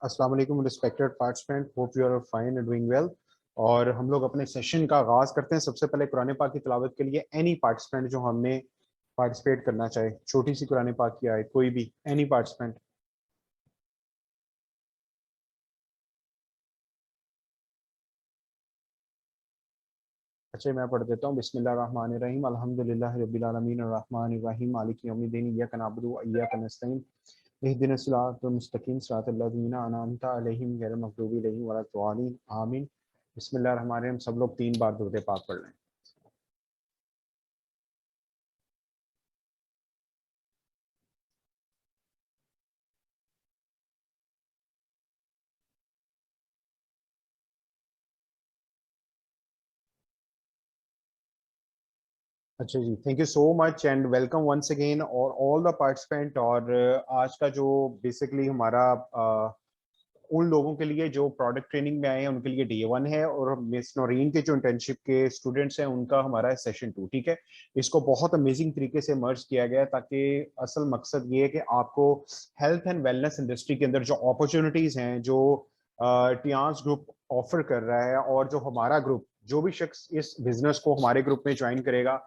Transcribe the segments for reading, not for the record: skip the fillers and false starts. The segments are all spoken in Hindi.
अस्सलाम वालेकुम respected participant, hope you are fine and doing well. और हम लोग अपने सेशन का आगाज करते हैं। सबसे पहले कुरान पाक की तिलावत के लिए एनी पार्टिसिपेंट जो हमें पार्टिसिपेट करना चाहे, छोटी सी कुरान पाक की आयत, कोई भी एनी पार्टिसिपेंट। अच्छा, मैं पढ़ देता हूँ। बिस्मिल्लाहिर्रहमानिर्रहीम, अल्हम्दुलिल्लाहि रब्बिल आलमीन, अर्रहमानिर रहीम, मालिकि यौमिद्दीन, इय्याका नअबुदु व इय्याका नस्तईन, इहदिनस सिरातल मुस्तकीम, सिरातल लज़ीना अनअमता अलैहिम गैरिल मग़दूबि अलैहिम वलद्दालिन, आमीन। बिस्मिल्लाहिर्रहमानिर्रहीम। सब लोग 3 बार दुरूद पाक पढ़ लें। अच्छा जी, thank you so much and welcome once again और ऑल द पार्टिसिपेंट। और आज का जो बेसिकली हमारा उन लोगों के लिए जो प्रोडक्ट ट्रेनिंग में आए हैं उनके लिए डे 1 है, और मिस नौरीन के जो इंटर्नशिप के स्टूडेंट्स हैं उनका हमारा सेशन 2। ठीक है, इसको बहुत अमेजिंग तरीके से मर्ज किया गया है ताकि असल मकसद ये है कि आपको हेल्थ एंड वेलनेस इंडस्ट्री के अंदर जो अपॉर्चुनिटीज हैं, जो टियांस ग्रुप ऑफर कर रहा है, और जो हमारा ग्रुप, जो भी शख्स इस बिजनेस को हमारे ग्रुप में ज्वाइन करेगा,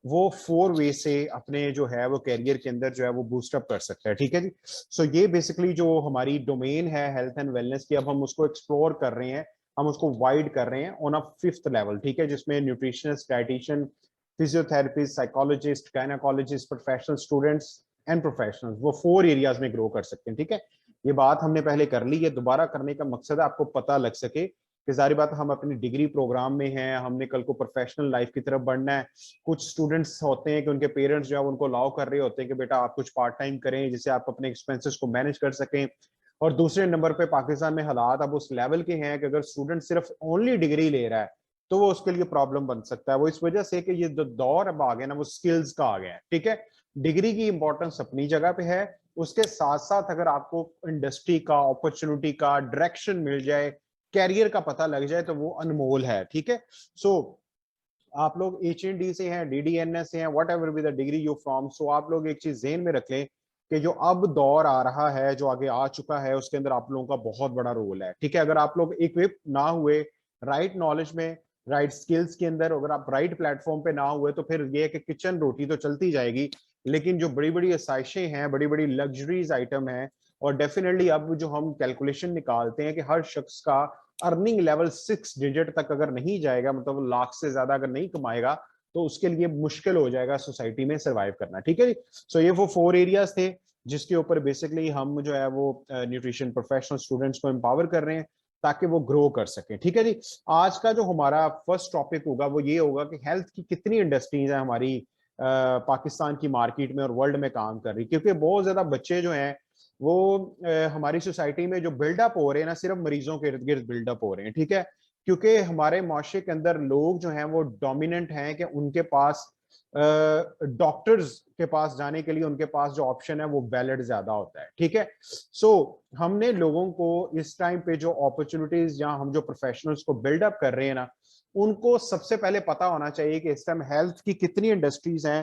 वो 4 वे से अपने जो है वो कैरियर के अंदर जो है वो बूस्टअप कर सकता है। ठीक है जी। सो ये बेसिकली जो हमारी डोमेन है हेल्थ एंड वेलनेस की, अब हम उसको एक्सप्लोर कर रहे हैं, हम उसको वाइड कर रहे हैं ऑन अ 5th लेवल। ठीक है, जिसमें nutritionist, dietitian, physiotherapist, psychologist, gynaecologist, professional students and professionals, वो 4 एरियाज में ग्रो कर सकते हैं। ठीक है, ये बात हमने पहले कर ली, ये दोबारा करने का मकसद है आपको पता लग सके कि जारी बात हम अपनी डिग्री प्रोग्राम में हैं, हमने कल को प्रोफेशनल लाइफ की तरफ बढ़ना है। कुछ स्टूडेंट्स होते हैं कि उनके पेरेंट्स जो है उनको अलाउ कर रहे होते हैं कि बेटा आप कुछ पार्ट टाइम करें जिससे आप अपने एक्सपेंसेस को मैनेज कर सकें। और दूसरे नंबर पे पाकिस्तान में हालात अब उस लेवल के हैं कि अगर स्टूडेंट सिर्फ ओनली डिग्री ले रहा है तो वो उसके लिए प्रॉब्लम बन सकता है। वो इस वजह से कि ये जो दौर अब आ गया ना, वो स्किल्स का आ गया है। ठीक है, डिग्री की इंपॉर्टेंस अपनी जगह पे है, उसके साथ साथ अगर आपको इंडस्ट्री का, अपॉर्चुनिटी का डायरेक्शन मिल जाए, कैरियर का पता लग जाए, तो वो अनमोल है। ठीक है, सो आप लोग HND से हैं, DDNS से हैं, whatever be the degree you from, so आप लोग एक चीज जेहन में रख लें कि जो अब दौर आ रहा है, जो आगे आ चुका है, उसके अंदर आप लोगों का बहुत बड़ा रोल है। ठीक है, अगर आप लोग इक्विप ना हुए राइट नॉलेज में, राइट स्किल्स के अंदर, अगर आप राइट प्लेटफॉर्म पे ना हुए, तो फिर ये है कि किचन रोटी तो चलती जाएगी, लेकिन जो बड़ी बड़ी आसाइशें हैं, बड़ी बड़ी लग्जरीज आइटम है, और डेफिनेटली अब जो हम कैलकुलेशन निकालते हैं कि हर शख्स का अर्निंग लेवल 6 डिजिट तक अगर नहीं जाएगा, मतलब लाख से ज्यादा अगर नहीं कमाएगा, तो उसके लिए मुश्किल हो जाएगा सोसाइटी में सरवाइव करना। ठीक है जी। सो ये वो 4 एरियाज थे जिसके ऊपर बेसिकली हम जो है वो न्यूट्रिशन प्रोफेशनल स्टूडेंट्स को एम्पावर कर रहे हैं ताकि वो ग्रो कर सके। ठीक है जी। आज का जो हमारा फर्स्ट टॉपिक होगा वो ये होगा कि हेल्थ की कितनी इंडस्ट्रीज है हमारी पाकिस्तान की मार्केट में और वर्ल्ड में काम कर रही, क्योंकि बहुत ज्यादा बच्चे जो हैं वो हमारी सोसाइटी में जो बिल्डअप हो रहे हैं ना, सिर्फ मरीजों के इर्द गिर्द बिल्डअप हो रहे हैं। ठीक है, क्योंकि हमारे माशरे के अंदर लोग जो हैं वो डोमिनेंट हैं कि उनके पास डॉक्टर्स के पास जाने के लिए उनके पास जो ऑप्शन है वो वैलिड ज्यादा होता है। ठीक है, सो हमने लोगों को इस टाइम पे जो अपॉर्चुनिटीज, जहां हम जो प्रोफेशनल्स को बिल्डअप कर रहे हैं ना, उनको सबसे पहले पता होना चाहिए कि इस टाइम हेल्थ की कितनी इंडस्ट्रीज हैं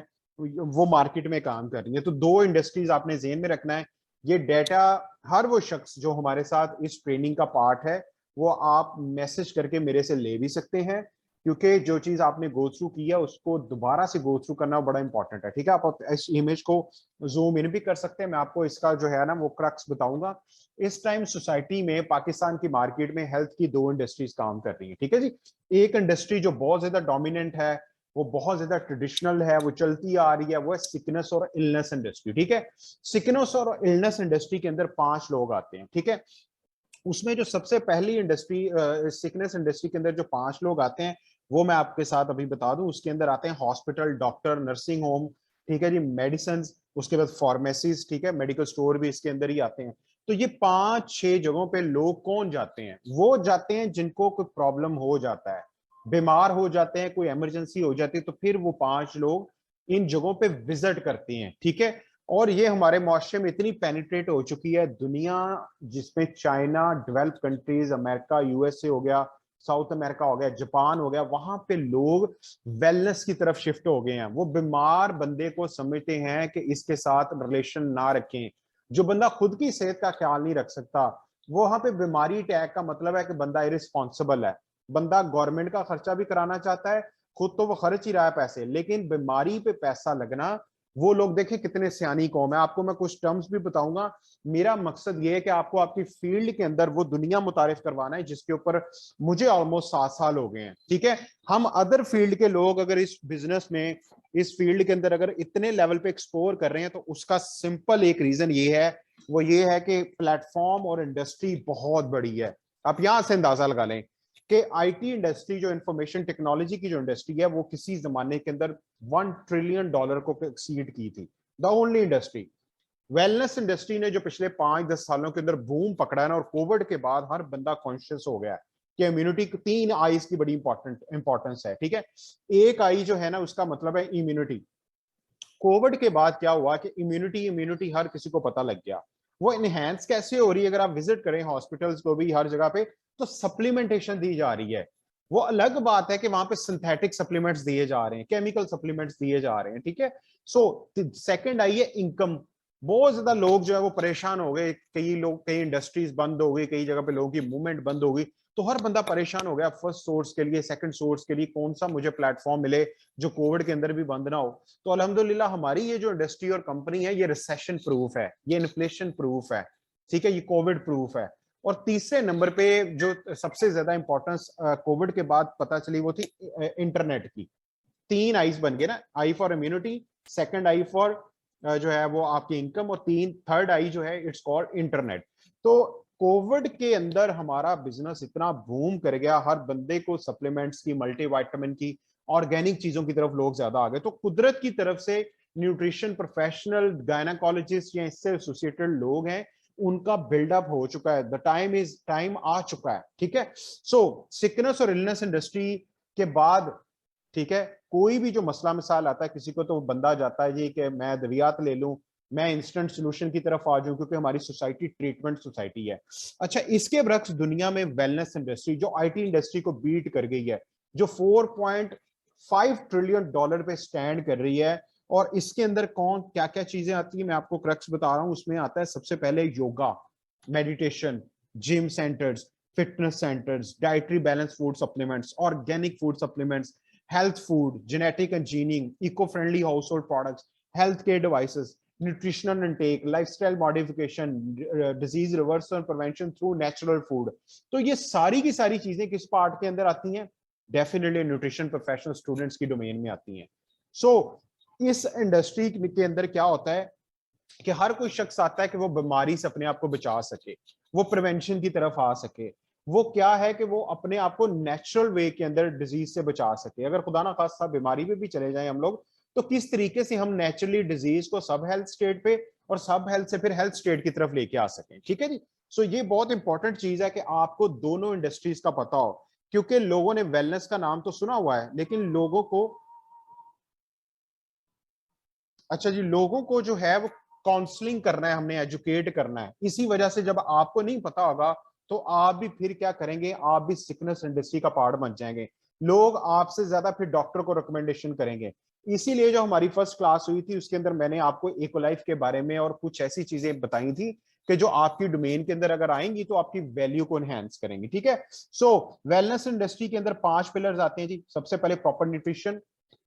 वो मार्केट में काम कर रही है। तो 2 इंडस्ट्रीज आपने जेहन में रखना है। ये डेटा हर वो शख्स जो हमारे साथ इस ट्रेनिंग का पार्ट है, वो आप मैसेज करके मेरे से ले भी सकते हैं, क्योंकि जो चीज आपने गो थ्रू की है उसको दोबारा से गो थ्रू करना बड़ा इंपॉर्टेंट है। ठीक है, आप इस इमेज को जूम इन भी कर सकते हैं, मैं आपको इसका जो है ना वो क्रक्स बताऊंगा। इस टाइम सोसाइटी में पाकिस्तान की मार्केट में हेल्थ की 2 इंडस्ट्रीज काम कर रही है। ठीक है जी। एक इंडस्ट्री जो बहुत ज्यादा डोमिनेंट है, वो बहुत ज्यादा ट्रेडिशनल है, वो चलती आ रही है, वो है सिकनेस और इलनेस इंडस्ट्री। ठीक है, सिकनेस और इलनेस इंडस्ट्री के अंदर 5 लोग आते हैं। ठीक है, उसमें जो सबसे पहली इंडस्ट्री सिकनेस इंडस्ट्री के अंदर जो 5 लोग आते हैं वो मैं आपके साथ अभी बता दूं। उसके अंदर आते हैं हॉस्पिटल, डॉक्टर, नर्सिंग होम, ठीक है जी, मेडिसिन, उसके बाद फार्मेसीज, ठीक है, मेडिकल स्टोर भी इसके अंदर ही आते हैं। तो ये 5-6 जगहों पे लोग कौन जाते हैं? वो जाते हैं जिनको कोई प्रॉब्लम हो जाता है, बीमार हो जाते हैं, कोई इमरजेंसी हो जाती है, तो फिर वो 5 लोग इन जगहों पे विजिट करते हैं। ठीक है, और ये हमारे मुआशरे में इतनी पेनिट्रेट हो चुकी है, दुनिया जिसमें China, develop countries, America, USA हो गया, साउथ अमेरिका हो गया, जापान हो गया, वहां पे लोग वेलनेस की तरफ शिफ्ट हो गए हैं। वो बीमार बंदे को समझते हैं कि इसके साथ रिलेशन ना रखें। जो बंदा खुद की सेहत का ख्याल नहीं रख सकता, वहां पे बीमारी टैग का मतलब है कि बंदा इरिस्पॉन्सिबल है, बंदा गवर्नमेंट का खर्चा भी कराना चाहता है, खुद तो वो खर्च ही रहा है पैसे, लेकिन बीमारी पे पैसा लगना, वो लोग देखें कितने सियानी कौम है। आपको मैं कुछ टर्म्स भी बताऊंगा। मेरा मकसद ये है कि आपको आपकी फील्ड के अंदर वो दुनिया मुतारिफ करवाना है जिसके ऊपर मुझे ऑलमोस्ट 7 साल हो गए हैं, ठीक है। हम अदर फील्ड के लोग अगर इस बिजनेस में, इस फील्ड के अंदर अगर इतने लेवल पे एक्सप्लोर कर रहे हैं तो उसका सिंपल एक रीजन ये है, वो ये है कि प्लेटफॉर्म और इंडस्ट्री बहुत बड़ी है। आप यहां से अंदाजा लगा लें कि आईटी इंडस्ट्री, जो इंफॉर्मेशन टेक्नोलॉजी की जो इंडस्ट्री है, वो किसी जमाने के अंदर $1 ट्रिलियन को एक्सीड की थी, the only industry. Wellness industry ने जो पिछले 5-10 सालों के अंदर बूम पकड़ा है ना, और कोविड के बाद हर बंदा कॉन्शियस हो गया है कि इम्यूनिटी, 3 आईज की बड़ी इंपॉर्टेंस है, ठीक है। एक आई जो है ना, उसका मतलब है इम्यूनिटी। कोविड के बाद क्या हुआ कि इम्यूनिटी इम्यूनिटी हर किसी को पता लग गया। वो इनहेंस कैसे हो रही है, अगर आप विजिट करें हॉस्पिटल्स को भी हर जगह पे, तो सप्लीमेंटेशन दी जा रही है। वो अलग बात है कि वहां पे सिंथेटिक सप्लीमेंट्स दिए जा रहे हैं, केमिकल सप्लीमेंट्स दिए जा रहे हैं, ठीक है। सो सेकंड आई है इनकम। बहुत ज्यादा लोग जो है वो परेशान हो गए, कई लोग, कई इंडस्ट्रीज बंद हो गई, कई जगह पे लोगों की मूवमेंट बंद हो गई, तो हर बंदा परेशान हो गया फर्स्ट सोर्स के लिए, सेकंड सोर्स के लिए, कौन सा मुझे प्लेटफॉर्म मिले जो कोविड के अंदर भी बंद ना हो। तो अल्हम्दुलिल्लाह हमारी ये जो इंडस्ट्री और कंपनी है, ये रिसेशन प्रूफ है, ये इन्फ्लेशन प्रूफ है, ठीक है, ये कोविड प्रूफ है। और तीसरे नंबर पे जो सबसे ज्यादा इंपॉर्टेंस कोविड के बाद पता चली, वो थी इंटरनेट की। 3 आईज बन गए ना, I for immunity, second I for जो है वो आपकी इनकम, और थर्ड आई जो है इट्स कॉल्ड इंटरनेट। तो कोविड के अंदर हमारा बिजनेस इतना बूम कर गया, हर बंदे को सप्लीमेंट्स की, मल्टीविटामिन की, ऑर्गेनिक चीजों की तरफ लोग ज्यादा आ गए। तो कुदरत की तरफ से न्यूट्रिशन प्रोफेशनल, गायनाकोलॉजिस्ट या इससे एसोसिएटेड लोग हैं, उनका बिल्डअप हो चुका है, द टाइम आ चुका है, ठीक है। सो सिकनेस और इलनेस इंडस्ट्री के बाद, ठीक है, कोई भी जो मसला मिसाल आता है किसी को, तो बंदा जाता है जी कि मैं दवियात ले लूं, मैं इंस्टेंट सोल्यूशन की तरफ आ जाऊं, क्योंकि हमारी सोसाइटी ट्रीटमेंट सोसाइटी है। अच्छा, इसके बरक्स दुनिया में वेलनेस इंडस्ट्री जो आईटी इंडस्ट्री को बीट कर गई है, जो $4.5 ट्रिलियन पे स्टैंड कर रही है, और इसके अंदर कौन क्या क्या चीजें आती है, मैं आपको क्रक्स बता रहा हूं। उसमें आता है सबसे पहले yoga, meditation, gym centres, fitness centres, dietary balance food supplements, organic food supplements, health food, genetic engineering, eco-friendly household products, healthcare devices, nutritional intake, lifestyle modification, disease reversal and prevention through natural food। तो ये सारी की सारी चीजें किस पार्ट के अंदर आती हैं? डेफिनेटली न्यूट्रिशन प्रोफेशनल स्टूडेंट्स की डोमेन में आती हैं। सो इस इंडस्ट्री के अंदर क्या होता है कि हर कोई शख्स आता है कि वो बीमारी से अपने आप को बचा सके, वो प्रिवेंशन की तरफ आ सके, वो क्या है कि वो अपने आप को नेचुरल वे के अंदर डिजीज से बचा सके। अगर खुदा ना खास्ता बीमारी पे भी चले जाएं हम लोग, तो किस तरीके से हम नेचुरली डिजीज को सब हेल्थ स्टेट पे और सब हेल्थ से फिर हेल्थ स्टेट की तरफ लेके आ सकें, ठीक है जी। सो ये बहुत इंपॉर्टेंट चीज है कि आपको दोनों इंडस्ट्रीज का पता हो, क्योंकि लोगों ने वेलनेस का नाम तो सुना हुआ है, लेकिन लोगों को, अच्छा जी, लोगों को जो है वो काउंसलिंग करना है, हमने एजुकेट करना है। इसी वजह से जब आपको नहीं पता होगा, तो आप भी फिर क्या करेंगे, आप भी सिकनेस इंडस्ट्री का पार्ट बन जाएंगे। लोग आपसे ज्यादा फिर डॉक्टर को रिकमेंडेशन करेंगे। इसीलिए जो हमारी फर्स्ट क्लास हुई थी, उसके अंदर मैंने आपको इकोलाइफ के बारे में और कुछ ऐसी चीजें बताई थी कि जो आपकी डोमेन के अंदर अगर आएंगी तो आपकी वैल्यू को एनहेंस करेंगी, ठीक है। सो वेलनेस इंडस्ट्री के अंदर 5 पिलर्स आते हैं जी। सबसे पहले प्रॉपर न्यूट्रिशन,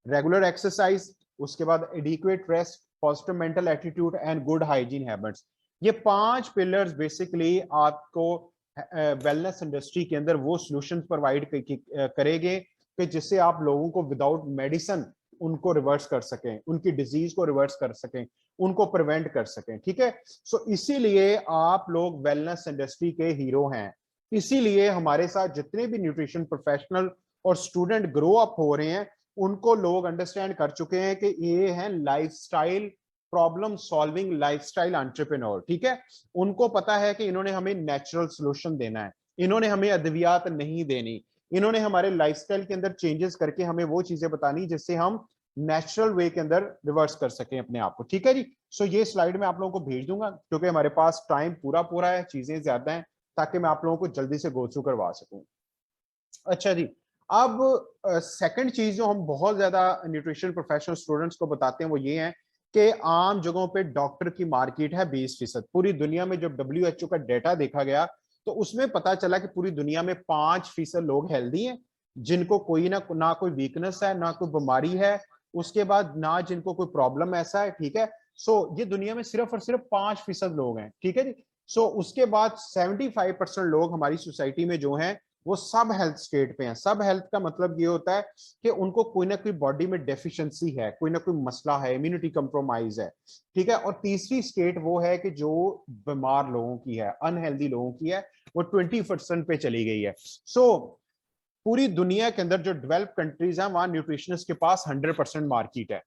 रेगुलर एक्सरसाइज, उसके बाद adequate rest, positive mental attitude and good hygiene habits. ये 5 पिलर्स बेसिकली आपको वेलनेस इंडस्ट्री के अंदर वो सॉल्यूशंस प्रोवाइड करेंगे कि जिससे आप लोगों को विदाउट मेडिसिन उनको रिवर्स कर सकें, उनकी डिजीज को रिवर्स कर सकें, उनको प्रिवेंट कर सकें, ठीक है। सो इसीलिए आप लोग वेलनेस इंडस्ट्री के हीरो हैं। इसीलिए हमारे साथ जितने भी न्यूट्रिशन प्रोफेशनल और स्टूडेंट ग्रो अप हो रहे हैं, उनको लोग अंडरस्टैंड कर चुके हैं कि ये है lifestyle problem solving lifestyle entrepreneur, ठीक है। उनको पता है कि इन्होंने हमें नेचुरल सॉल्यूशन देना है, इन्होंने हमें अद्वियात नहीं देनी, इन्होंने हमारे लाइफस्टाइल के अंदर चेंजेस करके हमें वो चीजें बतानी जिससे हम नेचुरल वे के अंदर रिवर्स कर सकें अपने आप को, ठीक है जी। सो ये स्लाइड मैं आप लोगों को भेज दूंगा, क्योंकि हमारे पास टाइम पूरा पूरा है, चीजें ज्यादा हैं, ताकि मैं आप लोगों को जल्दी से गो थ्रू करवा सकूं। अच्छा जी, अब सेकंड चीज जो हम बहुत ज्यादा न्यूट्रिशन प्रोफेशनल स्टूडेंट्स को बताते हैं, वो ये है कि आम जगहों पे डॉक्टर की मार्केट है 20%। पूरी दुनिया में जब WHO का डेटा देखा गया, तो उसमें पता चला कि पूरी दुनिया में 5% लोग हेल्दी हैं, जिनको कोई ना कोई वीकनेस है, ना कोई बीमारी है, उसके बाद ना जिनको कोई प्रॉब्लम ऐसा है, ठीक है। सो ये दुनिया में सिर्फ और सिर्फ 5% लोग हैं, ठीक है जी। सो उसके बाद 75% लोग हमारी सोसाइटी में जो हैं वो सब हेल्थ स्टेट पे हैं। सब हेल्थ का मतलब ये होता है कि उनको कोई ना कोई बॉडी में डेफिशिएंसी है, कोई ना कोई मसला है, इम्यूनिटी कंप्रोमाइज है, ठीक है। और तीसरी स्टेट वो है कि जो बीमार लोगों की है, अनहेल्दी लोगों की है, वो 20% पे चली गई है। सो पूरी दुनिया के अंदर जो डेवलप कंट्रीज हैं वहां न्यूट्रिशनिस्ट के पास 100% मार्केट है।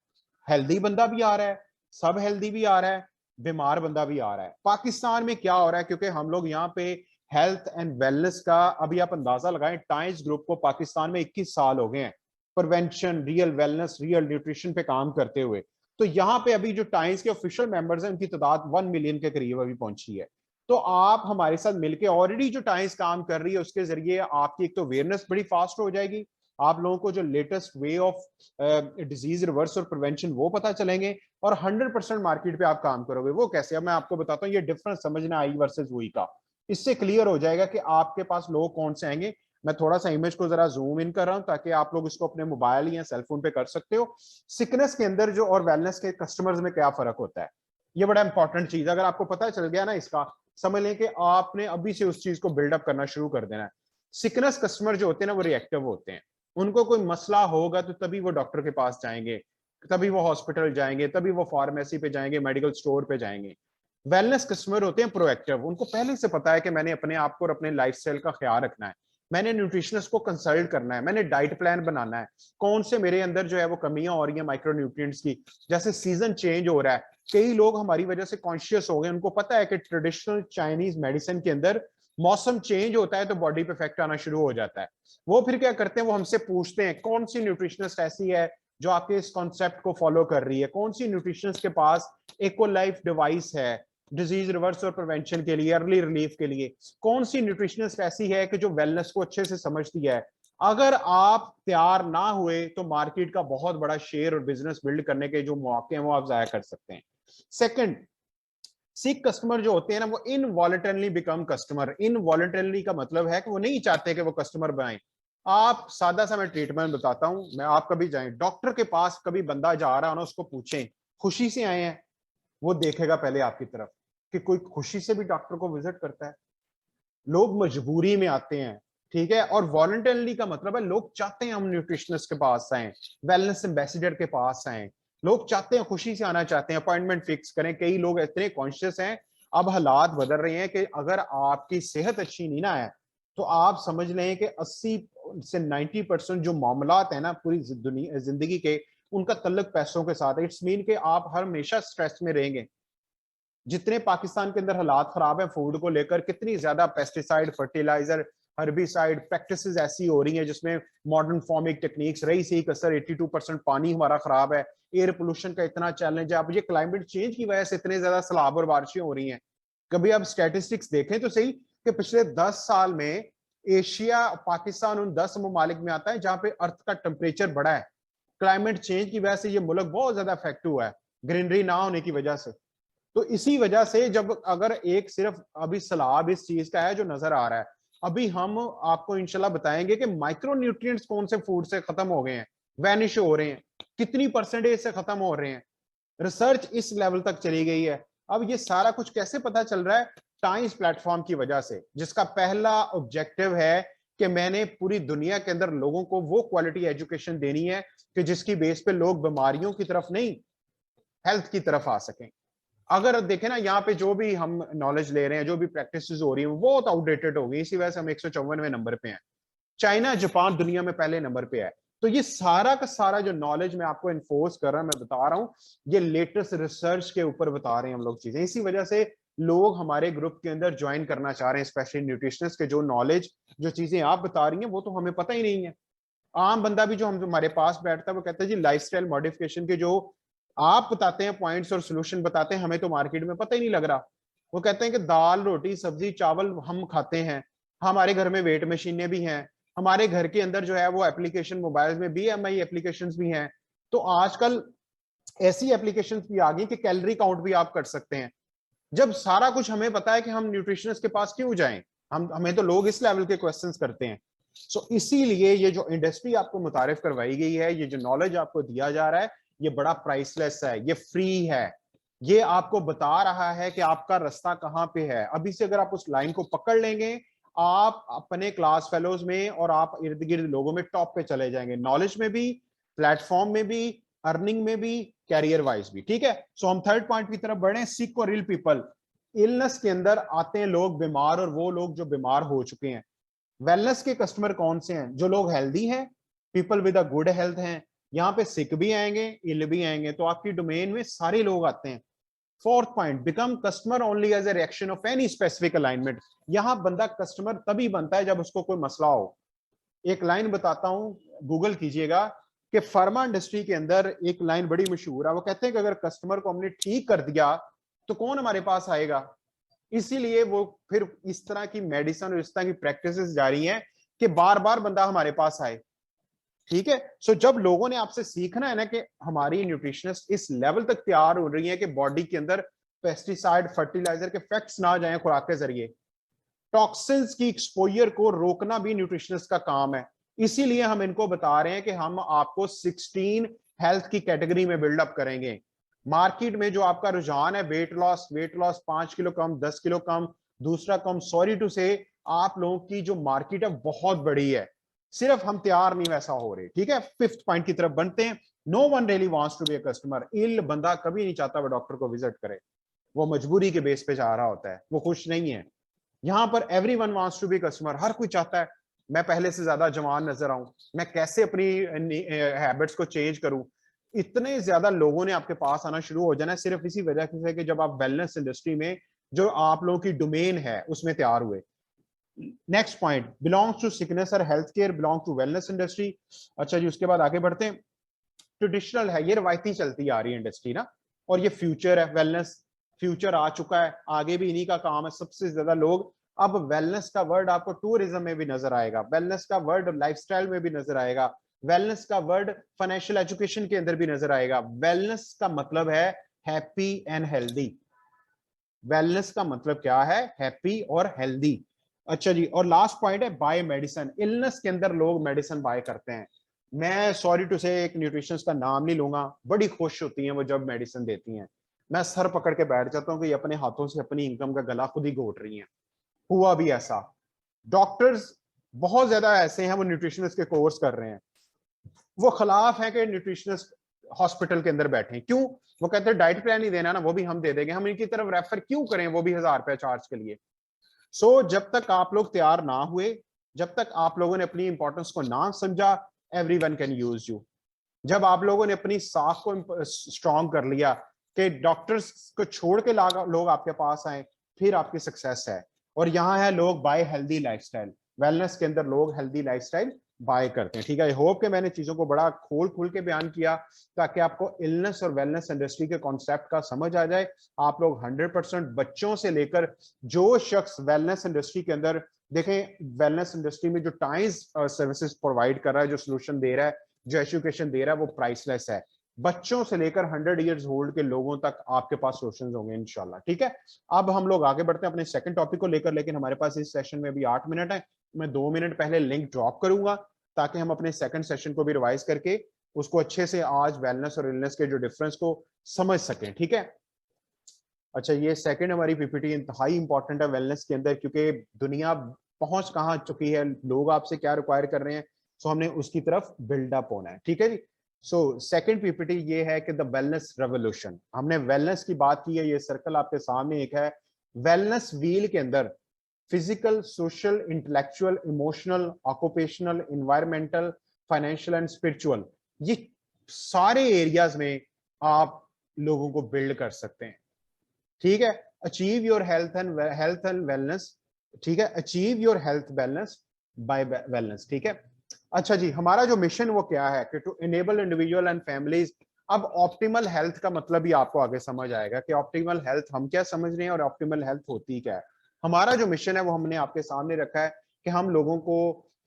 हेल्दी बंदा भी आ रहा है, सब हेल्दी भी आ रहा है, बीमार बंदा भी आ रहा है। पाकिस्तान में क्या हो रहा है, क्योंकि हम लोग यहाँ पे हेल्थ एंड वेलनेस का, अभी आप अंदाजा लगाएं, टाइम्स ग्रुप को पाकिस्तान में 21 साल हो गए हैं prevention, real wellness, real nutrition पे काम करते हुए। तो यहाँ पे अभी जो टाइम्स के ऑफिशियल मेंबर्स हैं उनकी तादाद 1 मिलियन के करीब अभी पहुंची है। तो आप हमारे साथ मिलके, ऑलरेडी जो टाइम्स काम कर रही है उसके जरिए आपकी एक तो अवेयरनेस बड़ी फास्ट हो जाएगी, आप लोगों को जो latest way of disease reverse और प्रिवेंशन वो पता चलेंगे, और 100% मार्केट पे आप काम करोगे। वो कैसे, अब मैं आपको बताता हूँ, ये डिफरेंस समझना आई वर्सेस वही का, इससे क्लियर हो जाएगा कि आपके पास लोग कौन से आएंगे। मैं थोड़ा सा इमेज को जरा जूम इन कर रहा हूं ताकि आप लोग इसको अपने मोबाइल या सेलफोन पे कर सकते हो। सिकनेस के अंदर जो और वेलनेस के कस्टमर्स में क्या फर्क होता है, ये बड़ा इंपॉर्टेंट चीज है। अगर आपको पता चल गया ना इसका, समझ लें कि आपने अभी से उस चीज को बिल्डअप करना शुरू कर देना है। सिकनेस कस्टमर जो होते हैं ना वो रिएक्टिव होते हैं, उनको कोई मसला होगा तो तभी वो डॉक्टर के पास जाएंगे, तभी वो हॉस्पिटल जाएंगे, तभी वो फार्मेसी पे जाएंगे, मेडिकल स्टोर पे जाएंगे। वेलनेस कस्टमर होते हैं प्रोएक्टिव, उनको पहले से पता है कि मैंने अपने आप को और अपने लाइफस्टाइल का ख्याल रखना है, मैंने न्यूट्रिशनिस्ट को कंसल्ट करना है, मैंने डाइट प्लान बनाना है, कौन से मेरे अंदर जो है वो कमियां हो रही हैं माइक्रो न्यूट्रिएंट्स की। जैसे सीजन चेंज हो रहा है, कई लोग हमारी वजह से कॉन्शियस हो गए, उनको पता है कि ट्रेडिशनल चाइनीज मेडिसिन के अंदर मौसम चेंज होता है तो बॉडी पे इफेक्ट आना शुरू हो जाता है। वो फिर क्या करते हैं, वो हमसे पूछते हैं कौन सी न्यूट्रिशनिस्ट ऐसी है जो आपके इस कॉन्सेप्ट को फॉलो कर रही है, कौन सी न्यूट्रिशनिस्ट के पास इको लाइफ डिवाइस है डिजीज रिवर्स और प्रिवेंशन के लिए, अर्ली रिलीफ के लिए, कौन सी न्यूट्रिशनिस्ट ऐसी है कि जो वेलनेस को अच्छे से समझती है। अगर आप तैयार ना हुए तो मार्केट का बहुत बड़ा शेयर और बिजनेस बिल्ड करने के जो मौके हैं वो आप जाया कर सकते हैं। सेकंड, सिक कस्टमर जो होते हैं ना वो इनवॉलंटरली बिकम कस्टमर। इनवॉलंटरली का मतलब है कि वो नहीं चाहते कि वो कस्टमर बनाए। आप सादा सा मैं ट्रीटमेंट बताता हूं, मैं आप कभी जाएं डॉक्टर के पास, कभी बंदा जा रहा हो ना उसको पूछें खुशी से आए हैं, वो देखेगा पहले आपकी तरफ कि कोई खुशी से भी डॉक्टर को विजिट करता है। लोग मजबूरी में आते हैं, ठीक है। और वॉलंटरली का मतलब है लोग चाहते हैं हम न्यूट्रिशनिस्ट के पास आए, वेलनेस एम्बेसडर के पास आए, लोग चाहते हैं, खुशी से आना चाहते हैं, अपॉइंटमेंट फिक्स करें। कई लोग इतने कॉन्शियस हैं, अब हालात बदल रहे हैं कि अगर आपकी सेहत अच्छी नहीं ना है तो आप समझ लें कि 80 से 90% जो मामलात है ना पूरी दुनिया जिंदगी के, उनका तल्लुक पैसों के साथ है। इट्स मीन कि आप हर हमेशा स्ट्रेस में रहेंगे। जितने पाकिस्तान के अंदर हालात खराब है फूड को लेकर, कितनी ज्यादा पेस्टिसाइड, फर्टिलाइजर, हर्बिसाइड प्रैक्टिसेस ऐसी हो रही हैं जिसमें मॉडर्न फार्मिंग टेक्निक्स रही सी कसर, 82% पानी हमारा खराब है, एयर पोल्यूशन का इतना चैलेंज है। अब ये क्लाइमेट चेंज की वजह से इतने ज्यादा सैलाब और बारिशें हो रही हैं। कभी आप स्टैटिस्टिक्स देखें तो सही कि पिछले 10 साल में एशिया, पाकिस्तान उन 10 ममालिक में आता है जहां पे अर्थ का टेम्परेचर बढ़ा है। क्लाइमेट चेंज की वजह से ये मुल्क बहुत ज्यादा इफेक्ट हुआ है, ग्रीनरी ना होने की वजह से। तो इसी वजह से जब अगर एक सिर्फ अभी सलाब इस चीज का है जो नजर आ रहा है, अभी हम आपको इंशाल्लाह बताएंगे कि माइक्रो न्यूट्रिएंट्स कौन से फूड से खत्म हो गए हैं, वैनिश हो रहे हैं, कितनी परसेंटेज से खत्म हो रहे हैं। रिसर्च इस लेवल तक चली गई है। अब ये सारा कुछ कैसे पता चल रहा है? टाइम्स प्लेटफॉर्म की वजह से, जिसका पहला ऑब्जेक्टिव है कि मैंने पूरी दुनिया के अंदर लोगों को वो क्वालिटी एजुकेशन देनी है कि जिसकी बेस पे लोग बीमारियों की तरफ नहीं, हेल्थ की तरफ आ सकें। अगर देखें ना यहाँ पे जो भी हम नॉलेज ले रहे हैं, जो भी प्रैक्टिस हो रही है वो बहुत आउटडेटेड हो गई, इसी वजह से हम 154वें नंबर पे हैं। चाइना, जापान दुनिया में पहले नंबर पे है। तो ये सारा का सारा जो नॉलेज मैं आपको इन्फोर्स कर रहा हूं, मैं बता रहा हूं, ये लेटेस्ट रिसर्च के ऊपर बता रहे हैं हम लोग चीजें। इसी वजह से लोग हमारे ग्रुप के अंदर ज्वाइन करना चाह रहे हैं, स्पेशली न्यूट्रिशनिस्ट के। जो नॉलेज, जो चीजें आप बता रही हैं वो तो हमें पता ही नहीं है। आम बंदा भी जो हम हमारे पास बैठता है वो कहता है जी लाइफस्टाइल मॉडिफिकेशन के जो आप बताते हैं पॉइंट्स और सोल्यूशन बताते हैं, हमें तो मार्केट में पता ही नहीं लग रहा। वो कहते हैं कि दाल, रोटी, सब्जी, चावल हम खाते हैं, हमारे घर में वेट मशीनें भी हैं, हमारे घर के अंदर जो है वो एप्लीकेशन मोबाइल में BMI एप्लीकेशंस भी हैं। तो आजकल ऐसी एप्लीकेशंस भी आ गई कि कैलोरी काउंट भी आप कर सकते हैं। जब सारा कुछ हमें पता है कि हम न्यूट्रिशनिस्ट के पास क्यों जाएं? हमें तो लोग इस लेवल के क्वेश्चंस करते हैं। सो इसीलिए ये जो इंडस्ट्री आपको मुतारिफ करवाई गई है, ये जो नॉलेज आपको दिया जा रहा है, ये बड़ा प्राइसलेस है, ये फ्री है। ये आपको बता रहा है कि आपका रास्ता कहां पे है। अभी से अगर आप उस लाइन को पकड़ लेंगे, आप अपने क्लास फेलोज में और आप इर्द गिर्द लोगों में टॉप पे चले जाएंगे, नॉलेज में भी, प्लेटफॉर्म में भी, अर्निंग में भी, कैरियर वाइज भी। ठीक है, सो हम थर्ड पॉइंट की तरफ बढ़े, सिक और इल पीपल। इलनेस के अंदर आते हैं लोग बीमार, और वो लोग जो बीमार हो चुके हैं। वेलनेस के कस्टमर कौन से हैं? जो लोग हेल्दी हैं, people with a good health हैं। यहाँ पे सिक भी आएंगे, इल भी आएंगे, तो आपकी डोमेन में सारे लोग आते हैं। Fourth point, become customer only as a reaction of any specific alignment. यहां बंदा कस्टमर तभी बनता है जब उसको कोई मसला हो। एक लाइन बताता हूं, गूगल कीजिएगा, कि फार्मा इंडस्ट्री के अंदर एक लाइन बड़ी मशहूर है। वो कहते हैं कि अगर कस्टमर को हमने ठीक कर दिया तो कौन हमारे पास आएगा। इसीलिए वो फिर इस तरह की मेडिसिन और इस तरह की प्रैक्टिसेस जारी हैं कि बार बार बंदा हमारे पास आए। ठीक है, सो जब लोगों ने आपसे सीखना है ना कि हमारी न्यूट्रिशनिस्ट इस लेवल तक तैयार हो रही है कि बॉडी के अंदर पेस्टिसाइड, फर्टिलाइजर के इफेक्ट्स ना जाएं खुराक के जरिए, टॉक्सिन्स की एक्सपोजर को रोकना भी न्यूट्रिशनिस्ट का काम है। इसीलिए हम इनको बता रहे हैं कि हम आपको 16 हेल्थ की कैटेगरी में बिल्डअप करेंगे। मार्केट में जो आपका रुझान है वेट लॉस 5 किलो कम, 10 किलो कम, दूसरा कम, सॉरी टू से आप लोगों की जो मार्केट है बहुत बड़ी है, सिर्फ हम तैयार नहीं वैसा हो रहे। ठीक है, फिफ्थ पॉइंट की तरफ बनते हैं। No one really wants to be a customer. इल बंदा कभी नहीं चाहता वो डॉक्टर को विजिट करे, वो मजबूरी के बेस पे जा रहा होता है, वो खुश नहीं है। यहां पर everyone wants to be customer, हर कोई चाहता है मैं पहले से ज्यादा जवान नजर आऊं, मैं कैसे अपनी हैबिट्स को चेंज करूं। इतने ज्यादा लोगों ने आपके पास आना शुरू हो जाना सिर्फ इसी वजह से कि जब आप वेलनेस इंडस्ट्री में, जो आप लोगों की डोमेन है, उसमें तैयार हुए। Next point, belongs to sickness और health care, belong to wellness industry. अच्छा जी, उसके बाद आगे बढ़ते हैं। ट्रेडिशनल है, ये रवायती चलती आ रही है इंडस्ट्री ना, और ये फ्यूचर है। वेलनेस फ्यूचर आ चुका है, आगे भी इन्हीं का काम है। सबसे ज्यादा लोग, अब वेलनेस का वर्ड आपको टूरिज्म में भी नजर आएगा, वेलनेस का वर्ड लाइफस्टाइल में भी नजर आएगा, वेलनेस का वर्ड फाइनेंशियल एजुकेशन के अंदर भी नजर आएगा। वेलनेस का मतलब है हैप्पी एंड हेल्दी। वेलनेस का मतलब क्या है? हैप्पी और हेल्दी। अच्छा जी, और लास्ट पॉइंट है बाय मेडिसिन। इलनेस के अंदर लोग मेडिसिन बाय करते हैं। मैं सॉरी टू से एक न्यूट्रिशनिस्ट का नाम नहीं लूंगा, बड़ी खुश होती हैं वो जब मेडिसिन देती हैं। मैं सर पकड़ के बैठ जाता हूँ कि ये अपने हाथों से अपनी इनकम का गला खुद ही घोट रही हैं। हुआ भी ऐसा। डॉक्टर्स बहुत ज्यादा ऐसे हैं वो न्यूट्रिशनिस्ट के कोर्स कर रहे हैं, वो खिलाफ है कि न्यूट्रिशनिस्ट हॉस्पिटल के अंदर बैठे। क्यों? वो कहते हैं डाइट प्लान ही देना ना, वो भी हम दे देंगे, हम इनकी तरफ रेफर क्यों करें, वो भी 1000 रुपया चार्ज के लिए। सो जब तक आप लोग तैयार ना हुए, जब तक आप लोगों ने अपनी इंपॉर्टेंस को ना समझा, एवरीवन कैन यूज यू। जब आप लोगों ने अपनी साख को स्ट्रॉन्ग कर लिया कि डॉक्टर्स को छोड़ के लोग आपके पास आए, फिर आपकी सक्सेस है। और यहाँ है लोग बाय हेल्दी लाइफस्टाइल। वेलनेस के अंदर लोग हेल्दी लाइफस्टाइल बाय करते हैं। ठीक है, आई होप कि मैंने चीजों को बड़ा खोल खोल के बयान किया ताकि आपको इलनेस और वेलनेस इंडस्ट्री के कॉन्सेप्ट का समझ आ जाए। आप लोग 100% बच्चों से लेकर जो शख्स वेलनेस इंडस्ट्री के अंदर, देखें वेलनेस इंडस्ट्री में जो टाइम्स सर्विसेज प्रोवाइड कर रहा है, जो सोल्यूशन दे रहा है, जो एजुकेशन दे रहा है, वो प्राइसलेस है। बच्चों से लेकर 100 इयर्स ओल्ड के लोगों तक आपके पास सोल्यूशंस होंगे इंशाल्लाह। ठीक है, अब हम लोग आगे बढ़ते हैं अपने सेकंड टॉपिक को लेकर, लेकिन हमारे पास इस सेशन में अभी 8 मिनट है। मैं 2 मिनट पहले लिंक ड्रॉप करूंगा ताकि हम अपने सेकंड सेशन को भी रिवाइज करके उसको अच्छे से आज वेलनेस और इलनेस के जो डिफरेंस को समझ सकें। ठीक है, अच्छा ये सेकंड हमारी पीपीटी इंतहाई इंपॉर्टेंट है वेलनेस के अंदर, क्योंकि दुनिया पहुंच कहाँ चुकी है, लोग आपसे क्या रिक्वायर कर रहे हैं, सो हमने उसकी तरफ बिल्डअप होना है। ठीक है जी, सो सेकंड पीपीटी ये है कि द वेलनेस रेवोल्यूशन। हमने वेलनेस की बात की है, ये सर्कल आपके सामने एक है। वेलनेस व्हील के अंदर physical, social, intellectual, emotional, occupational, environmental, financial and spiritual, ये सारे एरियाज में आप लोगों को बिल्ड कर सकते हैं। ठीक है, achieve your health and wellness. ठीक है, achieve your health wellness by wellness. ठीक है, अच्छा जी, हमारा जो मिशन वो क्या है कि to enable individual and families. अब ऑप्टिमल हेल्थ का मतलब भी आपको आगे समझ आएगा कि ऑप्टिमल हेल्थ हम क्या समझ रहे हैं और ऑप्टिमल हेल्थ होती क्या है। हमारा जो मिशन है वो हमने आपके सामने रखा है कि हम लोगों को,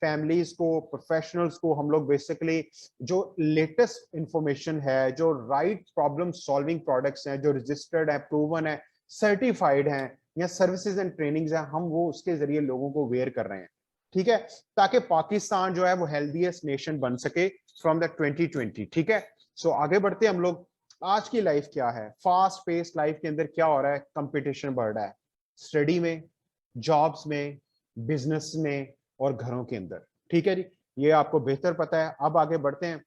फैमिलीज को, प्रोफेशनल्स को, हम लोग बेसिकली जो लेटेस्ट इंफॉर्मेशन है, जो राइट प्रॉब्लम सॉल्विंग प्रोडक्ट्स हैं, जो रजिस्टर्ड है, प्रूवन है, सर्टिफाइड हैं, या सर्विसेज एंड ट्रेनिंग्स है, हम वो उसके जरिए लोगों को अवेयर कर रहे हैं, ठीक है, ताकि पाकिस्तान जो है वो हेल्दीएस्ट नेशन बन सके फ्रॉम द 2020, ठीक है। सो आगे बढ़ते हम लोग। आज की लाइफ क्या है, फास्ट पेस लाइफ के अंदर क्या हो रहा है, कंपटीशन बढ़ रहा है, स्टडी में, जॉब्स में, बिजनेस में और घरों के अंदर, ठीक है जी, ये आपको बेहतर पता है। अब आगे बढ़ते हैं।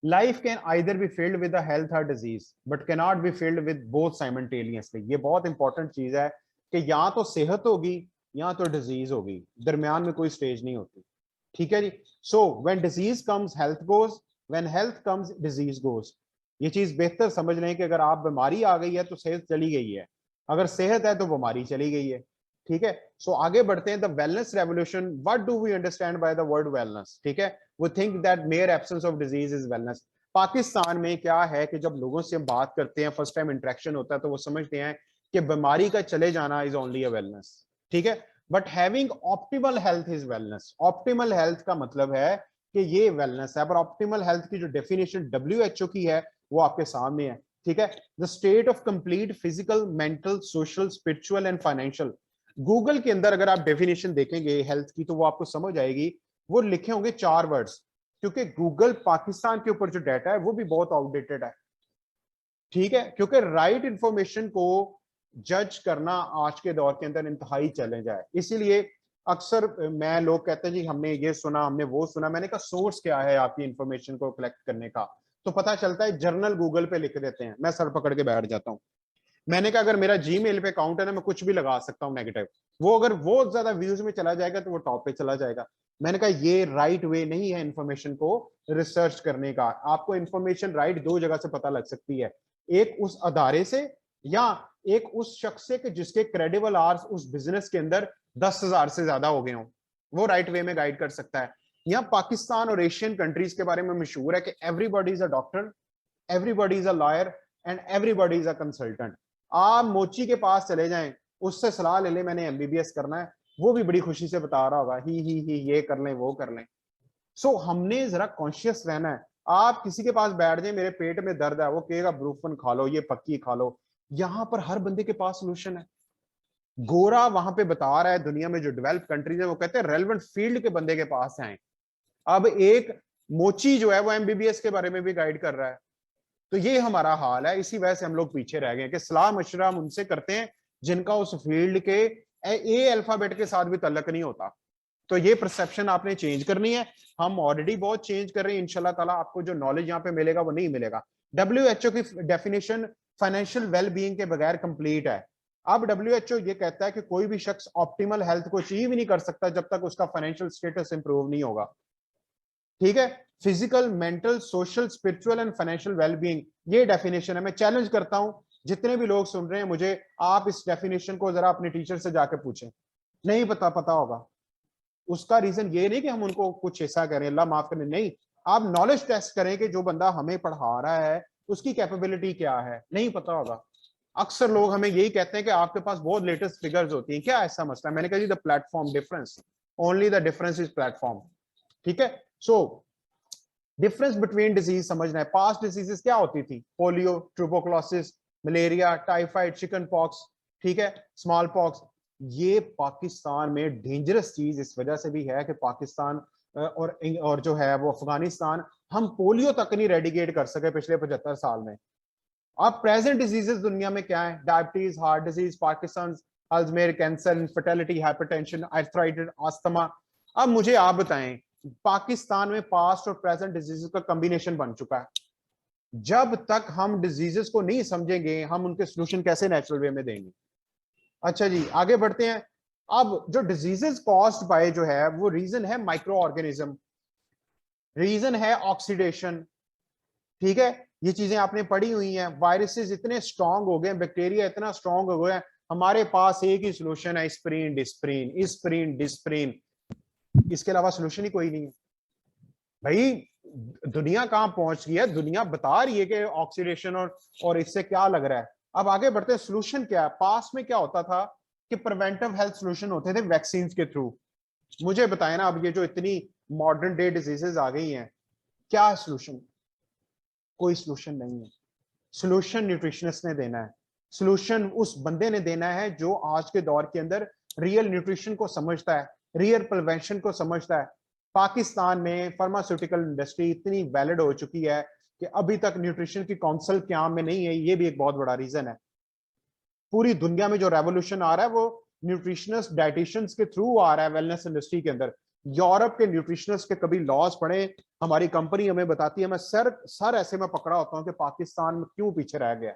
Life can either be filled with health और disease but can not be filled with both simultaneously. ये बहुत इंपॉर्टेंट चीज है कि या तो सेहत होगी या तो डिजीज होगी, दरमियान में कोई स्टेज नहीं होती, ठीक है जी। So when disease comes health goes, when health comes disease goes. ये चीज बेहतर समझ लें कि अगर आप बीमारी आ गई है तो सेहत चली गई है, अगर सेहत है तो बीमारी चली गई है, ठीक है। सो आगे बढ़ते हैं। The wellness revolution, what do we understand by the word wellness, ठीक है। वो think that mere absence of disease is wellness. Pakistan में क्या है कि जब लोगों से हम बात करते हैं, फर्स्ट टाइम इंटरेक्शन होता है, तो वो समझते हैं कि बीमारी का चले जाना इज ओनली अ वेलनेस, ठीक है। But having optimal health is wellness. Optimal health का मतलब है कि ये वेलनेस है, पर ऑप्टिमल हेल्थ की जो डेफिनेशन WHO की है वो आपके सामने है, ठीक है। The state of complete physical, mental, social, spiritual and financial. Google के अंदर अगर आप डेफिनेशन देखेंगे हेल्थ की तो वो आपको समझ आएगी, वो लिखे होंगे 4 वर्ड्स, क्योंकि गूगल पाकिस्तान के ऊपर जो डाटा है वो भी बहुत आउटडेटेड है, ठीक है, क्योंकि राइट इंफॉर्मेशन को जज करना आज के दौर के अंदर इंतहाई चैलेंज है। इसीलिए अक्सर मैं लोग कहते हैं जी हमने ये सुना, हमने वो सुना, मैंने कहा सोर्स क्या है आपकी इंफॉर्मेशन को कलेक्ट करने का, तो पता चलता है जर्नल गूगल पे लिख देते हैं, मैं सर पकड़ के बैठ जाता हूँ। मैंने कहा अगर मेरा जीमेल पे अकाउंट है ना, मैं कुछ भी लगा सकता हूँ नेगेटिव, वो अगर वो ज्यादा व्यूज में चला जाएगा तो वो टॉप पे चला जाएगा। मैंने कहा ये राइट वे नहीं है इंफॉर्मेशन को रिसर्च करने का। आपको इंफॉर्मेशन राइट 2 जगह से पता लग सकती है, एक उस अदारे से या एक उस शख्स से कि जिसके क्रेडिबल आवर्स उस बिजनेस के अंदर 10,000 से ज्यादा हो गए हों, वो राइट वे में गाइड कर सकता है। यहाँ पाकिस्तान और एशियन कंट्रीज के बारे में मशहूर है कि everybody is a doctor, everybody is a lawyer and everybody is a consultant. आप मोची के पास चले जाएं, उससे सलाह ले लें मैंने MBBS करना है, वो भी बड़ी खुशी से बता रहा होगा ही ये कर लें वो कर लें। सो हमने जरा कॉन्शियस रहना है। आप किसी के पास बैठ जाए, मेरे पेट में दर्द है, वो कहेगा ब्रूफन खा लो, ये पक्की खा लो। यहां पर हर बंदे के पास सोल्यूशन है। गोरा वहां पे बता रहा है, दुनिया में जो डेवलप कंट्रीज है वो कहते हैं रेलेवेंट फील्ड के बंदे के पास आए। अब एक मोची जो है वो MBBS के बारे में भी गाइड कर रहा है। तो ये हमारा हाल है, इसी वजह से हम लोग पीछे रह गए कि सलाह मशवरा हम उनसे करते हैं जिनका उस फील्ड के ए अल्फाबेट के साथ भी तल्लक नहीं होता। तो ये परसेप्शन आपने चेंज करनी है। हम ऑलरेडी बहुत चेंज कर रहे हैं, इंशाल्लाह ताला आपको जो नॉलेज यहाँ पे मिलेगा वो नहीं मिलेगा। WHO की डेफिनेशन फाइनेंशियल वेल बीइंग के बगैर कंप्लीट है। अब WHO ये कहता है कि कोई भी शख्स ऑप्टिमल हेल्थ को अचीव ही नहीं कर सकता जब तक उसका फाइनेंशियल स्टेटस इंप्रूव नहीं होगा, ठीक है। Physical, mental, social, spiritual and financial wellbeing, ये डेफिनेशन है। मैं चैलेंज करता हूं जितने भी लोग सुन रहे हैं मुझे, आप इस डेफिनेशन को जरा अपने टीचर से जाके पूछें, नहीं पता होगा। उसका रीजन ये नहीं कि हम उनको कुछ ऐसा करें, अल्लाह माफ करें, नहीं, आप नॉलेज टेस्ट करें कि जो बंदा हमें पढ़ा रहा है उसकी कैपेबिलिटी क्या है, नहीं पता होगा। अक्सर लोग हमें यही कहते हैं कि आपके पास बहुत लेटेस्ट फिगर्स होती हैं, क्या ऐसा मसला है? मैंने कहा जी the platform difference, only the difference is platform, ठीक है। सो डिफरेंस बिटवीन डिजीज समझना है। पास्ट डिजीजेस क्या होती थी? Polio, tuberculosis, malaria, typhoid, chicken pox, ठीक है, स्मॉल पॉक्स। ये पाकिस्तान में डेंजरस चीज इस वजह से भी है कि पाकिस्तान और जो है वो अफगानिस्तान, हम पोलियो तक नहीं रेडिकेट कर सके पिछले 75 साल में। अब प्रेजेंट डिजीजेस दुनिया में क्या है? Diabetes, heart disease, Parkinson, Alzheimer, cancer, infertility, hypertension, arthritis, asthma. अब मुझे आप बताएं, पाकिस्तान में पास्ट और प्रेजेंट डिजीजेस का कॉम्बिनेशन बन चुका है। जब तक हम डिजीजेस को नहीं समझेंगे हम उनके सोल्यूशन कैसे नेचुरल वे में देंगे? अच्छा जी, आगे बढ़ते हैं। अब जो डिजीजेस कॉज्ड बाय जो है वो रीजन है माइक्रो ऑर्गेनिज्म, रीजन है ऑक्सीडेशन, ठीक है। ये चीजें आपने पढ़ी हुई हैं। वायरसेस इतने स्ट्रांग हो गए, बैक्टीरिया इतना स्ट्रांग हो गया, हमारे पास एक ही सोल्यूशन है, एस्पिरिन डिस्प्रिन, एस्पिरिन डिस्प्रिन, इसके अलावा सोल्यूशन ही कोई नहीं है। भाई दुनिया कहां पहुंच गई है? दुनिया बता रही है कि ऑक्सीडेशन और इससे क्या लग रहा है। अब आगे बढ़ते हैं, सोल्यूशन क्या है? पास में क्या होता था कि प्रिवेंटिव हेल्थ सोल्यूशन होते थे वैक्सीन के थ्रू। मुझे बताएं ना, अब ये जो इतनी मॉडर्न डे डिजीजेस आ गई हैं, क्या है सोल्यूशन? कोई सोल्यूशन नहीं है। सोल्यूशन न्यूट्रिशनिस्ट ने देना है। सोल्यूशन उस बंदे ने देना है जो आज के दौर के अंदर रियल न्यूट्रिशन को समझता है, रियल प्रिवेंशन को समझता है। पाकिस्तान में फार्मास्यूटिकल इंडस्ट्री इतनी वैलिड हो चुकी है कि अभी तक न्यूट्रिशन की काउंसिल क्याम में नहीं है, ये भी एक बहुत बड़ा रीजन है। पूरी दुनिया में जो रेवोल्यूशन आ रहा है वो न्यूट्रिशनिस्ट डाइटिशियंस के थ्रू आ रहा है वेलनेस इंडस्ट्री के अंदर। यूरोप के न्यूट्रिशनिस्ट के कभी लॉस पढ़े, हमारी कंपनी हमें बताती है, मैं सर ऐसे में पकड़ा होता हूं कि पाकिस्तान में क्यों पीछे रह गया।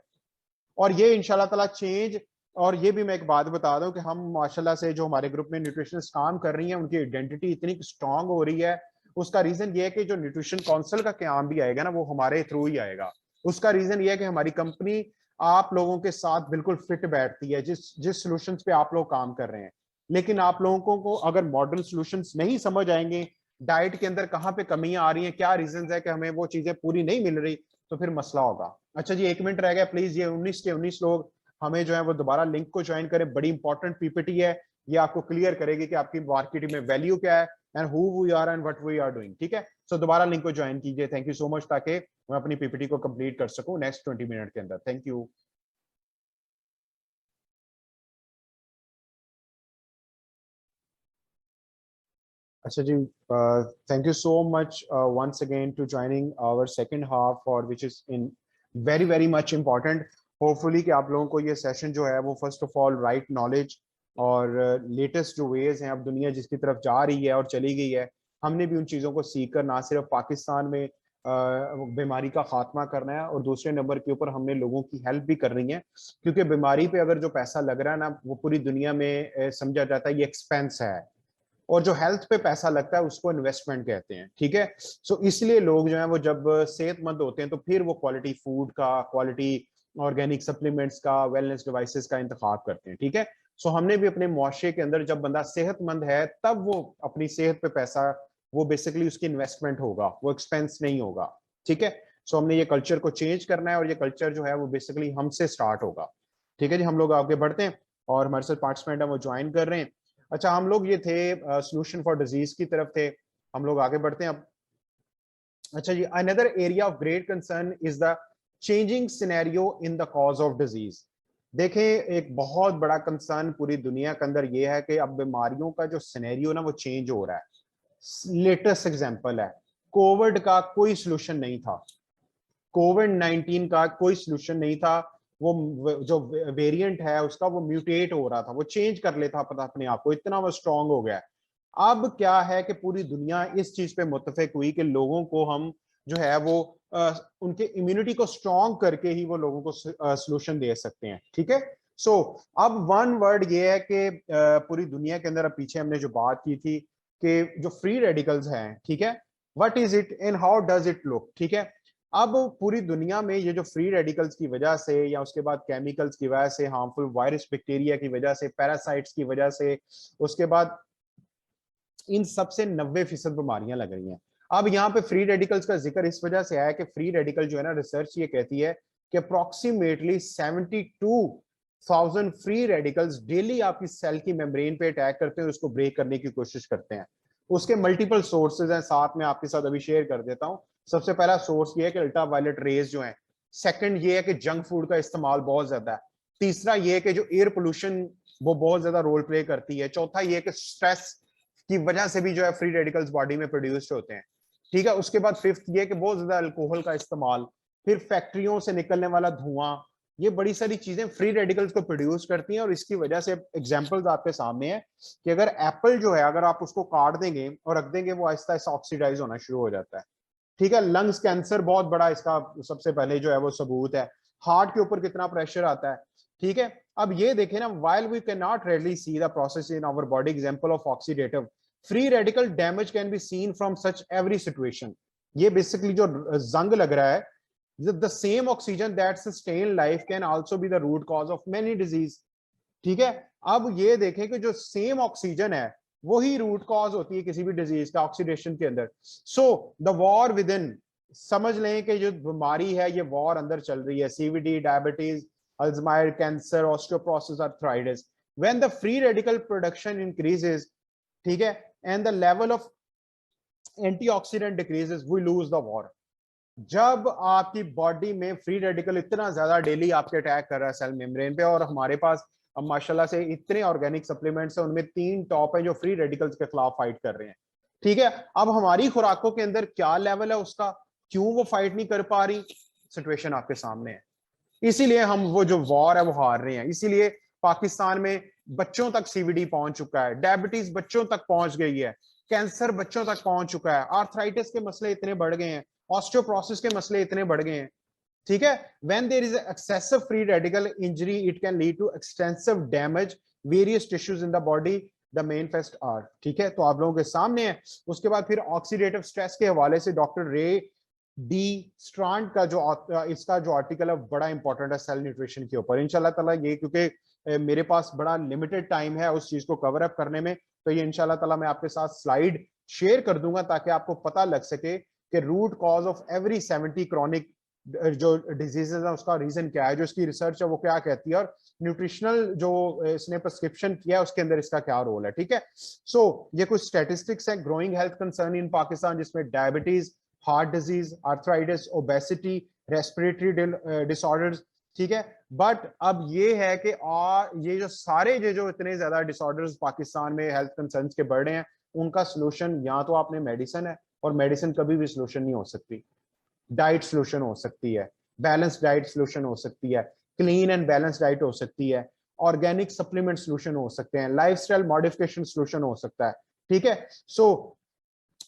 और ये इंशाल्लाह ताला चेंज, और ये भी मैं एक बात बता दूं कि हम माशाल्लाह से जो हमारे ग्रुप में न्यूट्रिशनिस्ट काम कर रही हैं उनकी आइडेंटिटी इतनी स्ट्रांग हो रही है। उसका रीजन ये है कि जो न्यूट्रिशन काउंसिल का क्याम भी आएगा ना वो हमारे थ्रू ही आएगा। उसका रीजन ये है कि हमारी कंपनी आप लोगों के साथ बिल्कुल फिट बैठती है जिस जिस सॉल्यूशंस पे आप लोग काम कर रहे हैं। लेकिन आप लोगों को अगर मॉडर्न सॉल्यूशंस नहीं समझ आएंगे, डाइट के अंदर कहाँ पे कमियां आ रही हैं, क्या रीजन है कि हमें वो चीजें पूरी नहीं मिल रही, तो फिर मसला होगा। अच्छा जी, 1 मिनट रह गया, प्लीज ये 19 के 19 लोग हमें जो है वो दोबारा लिंक को ज्वाइन करें। बड़ी इंपॉर्टेंट पीपीटी है, ये आपको क्लियर करेगी कि आपकी मार्केट में वैल्यू क्या है and who we are and what we are doing. ठीक है, सो दोबारा लिंक को ज्वाइन कीजिए। थैंक यू सो मच, ताकि मैं अपनी पीपीटी को कंप्लीट कर सकूं नेक्स्ट 20 मिनट के अंदर। Thank you. अच्छा जी, thank you so much once again to joining our second half, or which is in very very much important. Hopefully कि आप लोगों को ये सेशन जो है वो first of all right knowledge और लेटेस्ट जो वेज हैं अब दुनिया जिसकी तरफ जा रही है और चली गई है, हमने भी उन चीज़ों को सीख कर ना सिर्फ पाकिस्तान में बीमारी का खात्मा करना है, और दूसरे नंबर के ऊपर हमने लोगों की हेल्प भी करनी है। क्योंकि बीमारी पे अगर जो पैसा लग रहा है ना वो पूरी दुनिया में समझा जाता है ये एक्सपेंस है, और जो हेल्थ पे पैसा लगता है उसको इन्वेस्टमेंट कहते हैं। ठीक है, सो इसलिए लोग जो है वो जब सेहतमंद होते हैं तो फिर वो क्वालिटी फूड का, क्वालिटी ऑर्गेनिक सप्लीमेंट्स का, वेलनेस डिवाइसेस का इंतखाब करते हैं। ठीक है, सो हमने भी अपने मुआशरे के अंदर जब बंदा सेहतमंद है तब वो अपनी सेहत पे पैसा, वो बेसिकली उसकी इन्वेस्टमेंट होगा, वो एक्सपेंस नहीं होगा। ठीक है, सो हमने ये कल्चर को चेंज करना है, और ये कल्चर जो है वो बेसिकली हमसे स्टार्ट होगा। ठीक है जी, हम लोग आगे बढ़ते हैं और हमारे साथ पार्टिसिपेंट है वो ज्वाइन कर रहे हैं। अच्छा, हम लोग ये थे सोल्यूशन फॉर डिजीज की तरफ थे, हम लोग आगे बढ़ते हैं अब। अच्छा जी, another area of great concern is the changing scenario in the cause of disease. देखें, एक बहुत बड़ा कंसर्न पूरी दुनिया के अंदर ये है कि अब बीमारियों का जो सिनेरियो ना वो चेंज हो रहा है। लेटेस्ट एग्जांपल है, कोविड का कोई सोल्यूशन नहीं था, कोविड-19 का कोई सोल्यूशन नहीं था। वो जो वेरिएंट है उसका वो म्यूटेट हो रहा था, वो चेंज कर लेता पता अपने आप को, इतना वो स्ट्रांग हो गया है। अब क्या है कि पूरी दुनिया इस चीज पे मुत्तफिक हुई कि लोगों को हम जो है वो उनके इम्यूनिटी को स्ट्रांग करके ही वो लोगों को सोल्यूशन दे सकते हैं। ठीक है, सो अब वन वर्ड ये है कि पूरी दुनिया के अंदर, अब पीछे हमने जो बात की थी कि जो फ्री रेडिकल्स हैं, ठीक है, what is it and how does it look. ठीक है, अब पूरी दुनिया में ये जो फ्री रेडिकल्स की वजह से, या उसके बाद केमिकल्स की वजह से, हार्मफुल वायरस बैक्टीरिया की वजह से, पैरासाइट्स की वजह से, उसके बाद इन सबसे 90% बीमारियां लग रही हैं। अब यहाँ पे फ्री रेडिकल्स का जिक्र इस वजह से आया कि फ्री रेडिकल जो है ना, रिसर्च ये कहती है कि अप्रोक्सीमेटली 72,000 फ्री रेडिकल्स डेली आपकी सेल की मेम्ब्रेन पे अटैक करते हैं, उसको ब्रेक करने की कोशिश करते हैं। उसके मल्टीपल सोर्सेज हैं, साथ में आपके साथ अभी शेयर कर देता हूं। सबसे पहला सोर्स ये है कि अल्ट्रा वायलेट रेज जो है, सेकंड ये है कि जंक फूड का इस्तेमाल बहुत ज्यादा है, तीसरा ये है कि जो एयर पोल्यूशन वो बहुत ज्यादा रोल प्ले करती है, चौथा ये है कि स्ट्रेस की वजह से भी जो है फ्री रेडिकल्स बॉडी में प्रोड्यूस्ड होते हैं। ठीक है, उसके बाद फिफ्थ ये कि बहुत ज्यादा अल्कोहल का इस्तेमाल, फिर फैक्ट्रियों से निकलने वाला धुआं, ये बड़ी सारी चीजें फ्री रेडिकल्स को प्रोड्यूस करती हैं। और इसकी वजह से एग्जांपल्स आपके सामने है कि अगर एप्पल जो है, अगर आप उसको काट देंगे और रख देंगे, वो आहिस्ता आहिस्ता ऑक्सीडाइज होना शुरू हो जाता है। ठीक है, लंग्स कैंसर बहुत बड़ा इसका सबसे पहले जो है वो सबूत है। हार्ट के ऊपर कितना प्रेशर आता है। ठीक है, अब ये देखें ना, while we cannot readily see the process in our body, example of oxidative free radical damage can be seen from such every situation। ये बेसिकली जो जंग लग रहा है, the same oxygen that sustain life can also be the root cause of many disease। ठीक है, अब ये देखें कि जो सेम ऑक्सीजन है वही रूट कॉज होती है किसी भी डिजीज का ऑक्सीडेशन के अंदर। So the war with in, समझ लें कि जो बीमारी है ये वॉर अंदर चल रही है, CVD, diabetes, Alzheimer, cancer, osteoporosis, arthritis. When the free radical production increases, ठीक है, and the level of antioxidant decreases, we lose the war. जब आपकी बॉडी में फ्री रेडिकल इतना ज्यादा डेली आपके अटैक कर रहा है सेल मेम्ब्रेन पे, और हमारे पास अब माशाल्लाह से इतने ऑर्गेनिक सप्लीमेंट्स हैं, उनमें 3 टॉप है जो फ्री रेडिकल्स के खिलाफ फाइट कर रहे हैं। ठीक है, अब हमारी खुराकों के अंदर क्या लेवल है उसका, क्यों वो फाइट नहीं कर पा रही, सिचुएशन आपके सामने है। इसीलिए हम वो जो वॉर है वो हार रहे हैं। इसीलिए पाकिस्तान में बच्चों तक सीवीडी पहुंच चुका है, डायबिटीज बच्चों तक पहुंच गई है, कैंसर बच्चों तक पहुंच चुका है, आर्थराइटिस के मसले इतने बढ़ गए हैं, ऑस्टियोप्रोसिस के मसले इतने बढ़ गए हैं। ठीक है, when there is excessive free radical injury it can lead to extensive damage various tissues in the body, the main fest are. ठीक है, तो आप लोगों के सामने है। उसके बाद फिर ऑक्सीडेटिव स्ट्रेस के हवाले से डॉक्टर रे डी स्ट्रांड का जो इसका जो आर्टिकल है बड़ा इंपॉर्टेंट है सेल न्यूट्रिशन के ऊपर। इंशाल्लाह ताला ये, क्योंकि मेरे पास बड़ा लिमिटेड टाइम है उस चीज को कवर अप करने में, तो ये इंशाल्लाह ताला मैं आपके साथ स्लाइड शेयर कर दूंगा ताकि आपको पता लग सके कि root cause of every 70 chronic जो डिजीजेज है उसका रीजन क्या है, जो इसकी रिसर्च है वो क्या कहती है, और न्यूट्रिशनल जो इसने प्रिस्क्रिप्शन किया है उसके अंदर इसका क्या रोल है। ठीक है, सो ये कुछ स्टैटिस्टिक्स है growing health concern in Pakistan, जिसमें diabetes, heart disease, arthritis, obesity, respiratory disorders. ठीक है, बट अब ये है कि ये जो सारे जो इतने ज्यादा डिसऑर्डर्स पाकिस्तान में हेल्थ कंसर्न्स के बढ़ रहे हैं, उनका सोल्यूशन या तो आपने मेडिसिन है, और मेडिसिन कभी भी सोल्यूशन नहीं हो सकती। डाइट सोल्यूशन हो सकती है, बैलेंस डाइट सोल्यूशन हो सकती है, क्लीन एंड बैलेंस डाइट हो सकती है, ऑर्गेनिक सप्लीमेंट सोल्यूशन हो सकते हैं, लाइफस्टाइल मॉडिफिकेशन सोल्यूशन हो सकता है। ठीक है, so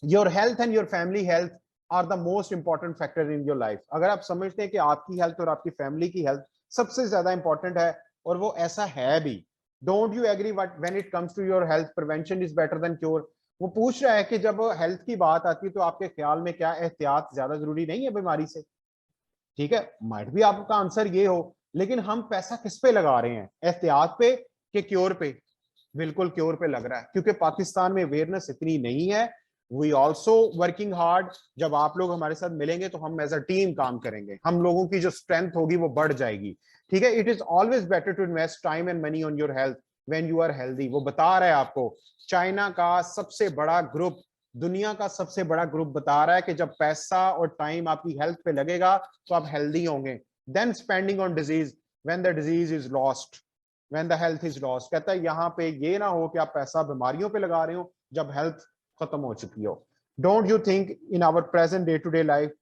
your health and your family health are the most important factor in your life. अगर आप समझते हैं कि आपकी हेल्थ और आपकी फैमिली की हेल्थ सबसे ज्यादा इंपॉर्टेंट है, और वो ऐसा है भी, don't you agree what when it comes to your health prevention is better than cure. वो पूछ रहा है कि जब हेल्थ की बात आती है तो आपके ख्याल में क्या एहतियात ज्यादा जरूरी नहीं है बीमारी से। ठीक है, माइट भी आपका आंसर ये हो, लेकिन हम पैसा किस पे लगा रहे हैं, एहतियात पे कि क्योर पे? बिल्कुल क्योर पे लग रहा है, क्योंकि पाकिस्तान में अवेयरनेस इतनी नहीं है। We also working hard. जब आप लोग हमारे साथ मिलेंगे तो हम एज अ टीम काम करेंगे, हम लोगों की जो स्ट्रेंथ होगी वो बढ़ जाएगी। ठीक है, it is always better to invest time and money on your health when you are healthy. वो बता रहा है आपको, चाइना का सबसे बड़ा ग्रुप, दुनिया का सबसे बड़ा ग्रुप बता रहा है कि जब पैसा और टाइम आपकी हेल्थ पे लगेगा तो आप हेल्दी होंगे, then spending on disease when the disease is lost, when the health is lost. कहता है यहाँ पे ये ना हो कि आप पैसा बीमारियों पे लगा रहे हो जब हेल्थ खत्म हो चुकी हो। Don't you think in our present day to day life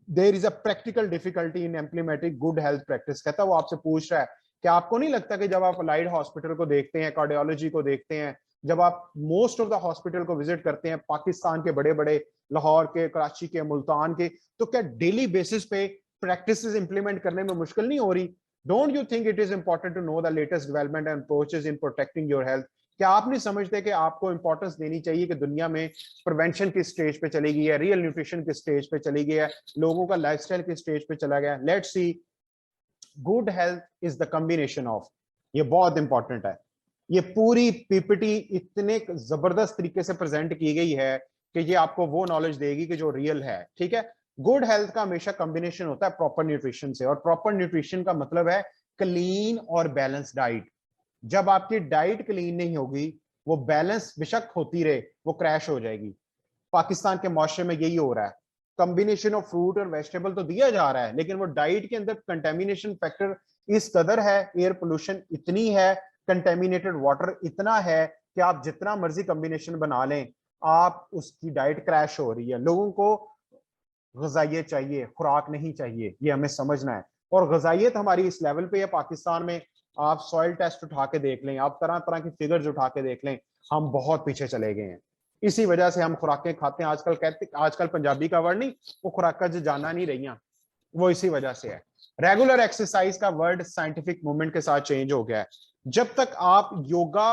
there is a practical difficulty in implementing good health practice? कहता है, वो आपसे पूछ रहा है कि आपको नहीं लगता कि जब आप अलाइड हॉस्पिटल को देखते हैं, कार्डियोलॉजी को देखते हैं, जब आप मोस्ट ऑफ द हॉस्पिटल को विजिट करते हैं, पाकिस्तान के बड़े बड़े, लाहौर के, कराची के, मुल्तान के, तो क्या डेली बेसिस पे प्रैक्टिस इंप्लीमेंट करने में मुश्किल नहीं हो रही? Don't you think it is important to know the latest development and approaches in protecting your health? क्या आप नहीं समझते कि आपको इंपॉर्टेंस देनी चाहिए कि दुनिया में प्रिवेंशन की स्टेज पे चली गई है, रियल न्यूट्रिशन की स्टेज पे चली गई है, लोगों का लाइफस्टाइल की स्टेज पे चला गया? Let's see, good health is the combination of, ये बहुत इंपॉर्टेंट है। ये पूरी पीपीटी इतने जबरदस्त तरीके से प्रेजेंट की गई है कि ये आपको वो नॉलेज देगी कि जो रियल है। ठीक है, गुड हेल्थ का हमेशा कॉम्बिनेशन होता है प्रॉपर न्यूट्रिशन से, और प्रॉपर न्यूट्रिशन का मतलब है क्लीन और बैलेंस डाइट। जब आपकी डाइट क्लीन नहीं होगी, वो बैलेंस बेशक होती रहे, वो क्रैश हो जाएगी। पाकिस्तान के मुआशरे में यही हो रहा है, कॉम्बिनेशन ऑफ फ्रूट और वेजिटेबल तो दिया जा रहा है, लेकिन वो डाइट के अंदर कंटेमिनेशन फैक्टर इस कदर है, एयर पोल्यूशन इतनी है, कंटेमिनेटेड वाटर इतना है कि आप जितना मर्जी कॉम्बिनेशन बना लें, आप उसकी डाइट क्रैश हो रही है। लोगों को ग़िज़ाइयत चाहिए, खुराक नहीं चाहिए, ये हमें समझना है। और ग़िज़ाइयत हमारी इस लेवल पे है पाकिस्तान में, आप सॉइल टेस्ट उठा के देख लें, आप तरह तरह की फिगर्स उठा के देख लें, हम बहुत पीछे चले गए हैं। इसी वजह से हम खुराकें खाते हैं, आजकल कहते, आजकल पंजाबी का वर्ड नहीं, वो खुराक जो जाना नहीं रही, वो इसी वजह से है। रेगुलर एक्सरसाइज का वर्ड साइंटिफिक मूवमेंट के साथ चेंज हो गया है। जब तक आप योगा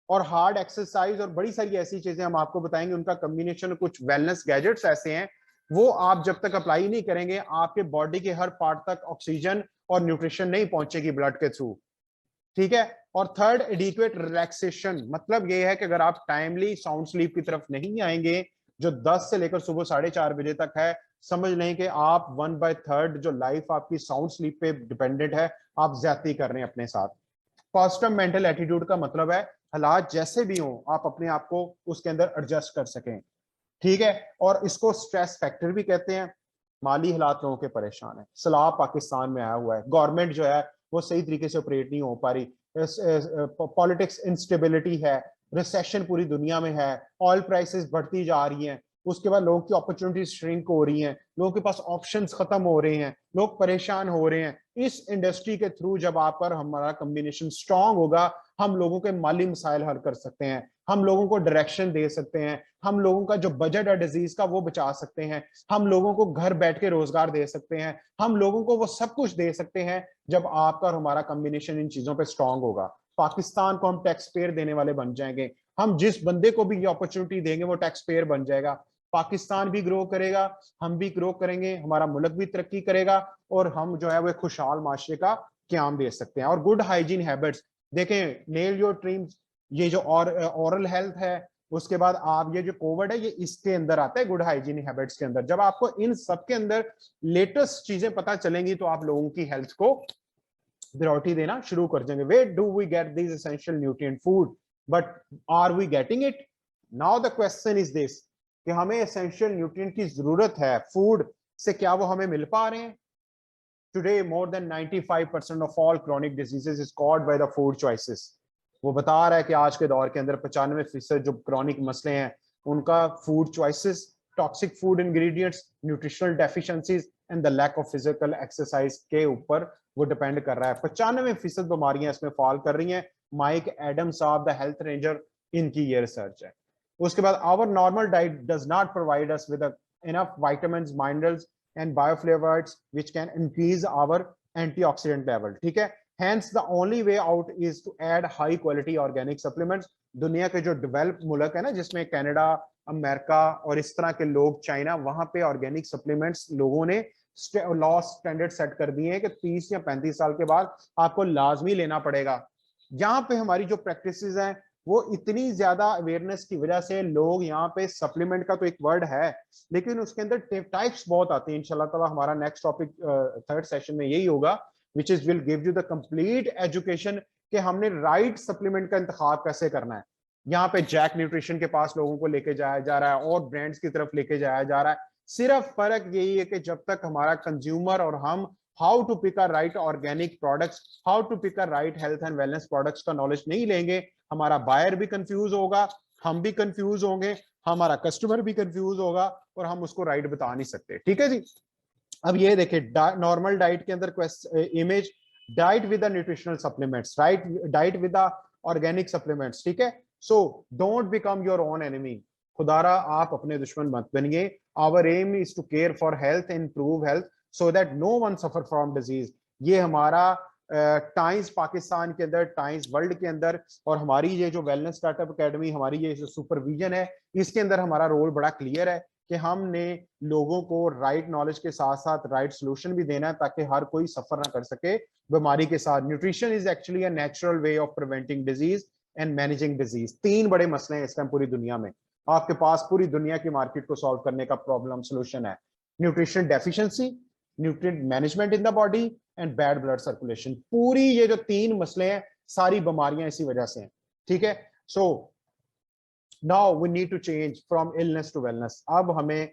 और हार्ड एक्सरसाइज और बड़ी सारी ऐसी चीजें हम आपको बताएंगे, उनका कॉम्बिनेशन, कुछ वेलनेस गैजेट्स ऐसे हैं, वो आप जब तक अप्लाई नहीं करेंगे, आपके बॉडी के हर पार्ट तक ऑक्सीजन और न्यूट्रिशन नहीं पहुंचेगी ब्लड के थ्रू। ठीक है, और थर्ड, एडिक्वेट रिलैक्सेशन, मतलब ये है कि अगर आप टाइमली साउंड स्लीप की तरफ नहीं आएंगे, जो 10 से लेकर सुबह 4:30 बजे तक है, समझ लें कि आप 1/3 जो लाइफ आपकी साउंड स्लीप पे डिपेंडेंट है, आप ज्यादती कर रहे हैं अपने साथ। पॉजिटिव मेंटल एटीट्यूड का मतलब है हालात जैसे भी हों, आप अपने आप को उसके अंदर एडजस्ट कर सकें। ठीक है, और इसको स्ट्रेस फैक्टर भी कहते हैं। माली हालात लोगों के परेशान है, सैलाब पाकिस्तान में आया हुआ है, गवर्नमेंट जो है वो सही तरीके से ऑपरेट नहीं हो पा रही, पॉलिटिक्स इंस्टेबिलिटी है, रिसेशन पूरी दुनिया में है, ऑयल प्राइसेस बढ़ती जा रही हैं, उसके बाद लोगों की अपॉर्चुनिटीज श्रिंक हो रही हैं, लोगों के पास ऑप्शंस खत्म हो रहे हैं, लोग परेशान हो रहे हैं। इस इंडस्ट्री के थ्रू जब आप पर हमारा कॉम्बिनेशन स्ट्रांग होगा, हम लोगों के माली मसाइल हल कर सकते हैं, हम लोगों को डायरेक्शन दे सकते हैं, हम लोगों का जो बजट है डिजीज का वो बचा सकते हैं, हम लोगों को घर बैठ के रोजगार दे सकते हैं, हम लोगों को वो सब कुछ दे सकते हैं जब आपका और हमारा कॉम्बिनेशन इन चीजों पे स्ट्रांग होगा। पाकिस्तान को हम टैक्स पेयर देने वाले बन जाएंगे, हम जिस बंदे को भी ये अपॉर्चुनिटी देंगे वो टैक्स पेयर बन जाएगा, पाकिस्तान भी ग्रो करेगा, हम भी ग्रो करेंगे, हमारा मुल्क भी तरक्की करेगा, और हम जो है वो खुशहाल माशरे का क्याम दे सकते हैं। और गुड हाइजीन हैबिट्स देखें, नेल योर ड्रीम्स, ये जो ओरल हेल्थ है, उसके बाद आप ये जो कोविड है ये इसके अंदर आता है, गुड हाइजीन हैबिट्स के अंदर। जब आपको इन सब के अंदर लेटेस्ट चीजें पता चलेंगी तो आप लोगों की हेल्थ को प्रायोरिटी देना शुरू कर देंगे। Where do we get this essential nutrient food, but are we getting it? Now the question is this कि हमें एसेंशियल न्यूट्रिएंट की जरूरत है फूड से, क्या वो हमें मिल पा रहे हैं? Today, more than 95% of all chronic diseases is caused by the food choices. वो बता रहा है कि आज के दौर के अंदर 95% जो क्रॉनिक मसले हैं उनका food choices, toxic food ingredients, nutritional deficiencies and the lack of physical exercise के ऊपर वो डिपेंड कर रहा है। 95% बीमारियां इसमें फॉल कर रही हैं। माइक एडम साहब द हेल्थ रेंजर, इनकी ये रिसर्च है। उसके बाद our normal diet does not provide us with enough vitamins, minerals and bioflavonoids which can increase our antioxidant level, ठीक है। Hence the only way out is to add high quality organic supplements। दुनिया के जो डेवलप मुल्क है ना, जिसमें कनाडा, अमेरिका और इस तरह के लोग, चाइना, वहां पे ऑर्गेनिक सप्लीमेंट्स लोगों ने लॉ स्टैंडर्ड सेट कर दिए हैं कि 30 या 35 साल के बाद आपको लाजमी लेना पड़ेगा। यहाँ पे हमारी जो प्रैक्टिसेस हैं वो इतनी ज्यादा अवेयरनेस की वजह से लोग यहाँ पे, सप्लीमेंट का तो एक वर्ड है लेकिन उसके अंदर टाइप्स बहुत आती हैं। इंशाल्लाह ताला हमारा नेक्स्ट टॉपिक थर्ड सेशन में यही होगा, which is will give you the complete education कि हमने राइट सप्लीमेंट का इंतखाब कैसे करना है। यहाँ पे जैक न्यूट्रिशन के पास लोगों को लेके जाया जा रहा है और ब्रांड्स की तरफ लेके जाया जा रहा है। सिर्फ फर्क यही है कि जब तक हमारा कंज्यूमर और हम how to pick a right organic products, how to pick a right health and wellness products का नॉलेज नहीं लेंगे, हमारा बायर भी कंफ्यूज होगा, हम भी कंफ्यूज होंगे, हमारा कस्टमर भी कंफ्यूज होगा और हम उसको राइट बता नहीं सकते। ठीक है जी। अब ये देखिए नॉर्मल डाइट के अंदर image, diet with nutritional supplements, right, diet with organic supplements, ठीक है। So don't become your own enemy, खुदारा आप अपने दुश्मन मत बनिए। Our aim is to care for health, improve health so that no one suffer from disease. ये हमारा टाइम्स पाकिस्तान के अंदर, टाइम्स वर्ल्ड के अंदर और हमारी ये जो वेलनेस स्टार्टअप एकेडमी, हमारी ये जो सुपरविजन है, इसके अंदर हमारा रोल बड़ा क्लियर है कि हमने लोगों को राइट नॉलेज के साथ साथ राइट सोल्यूशन भी देना है ताकि हर कोई सफर ना कर सके बीमारी के साथ। Nutrition is actually a natural way of preventing disease and managing disease. तीन बड़े मसले हैं इस टाइम पूरी दुनिया में, आपके पास पूरी दुनिया की मार्केट को सॉल्व करने का प्रॉब्लम सोल्यूशन है। Nutrition deficiency, nutrient management in the body and bad blood circulation. पूरी ये जो तीन मसले हैं, सारी बीमारियां इसी वजह से हैं। ठीक है। So now we need to change from illness to wellness. अब हमें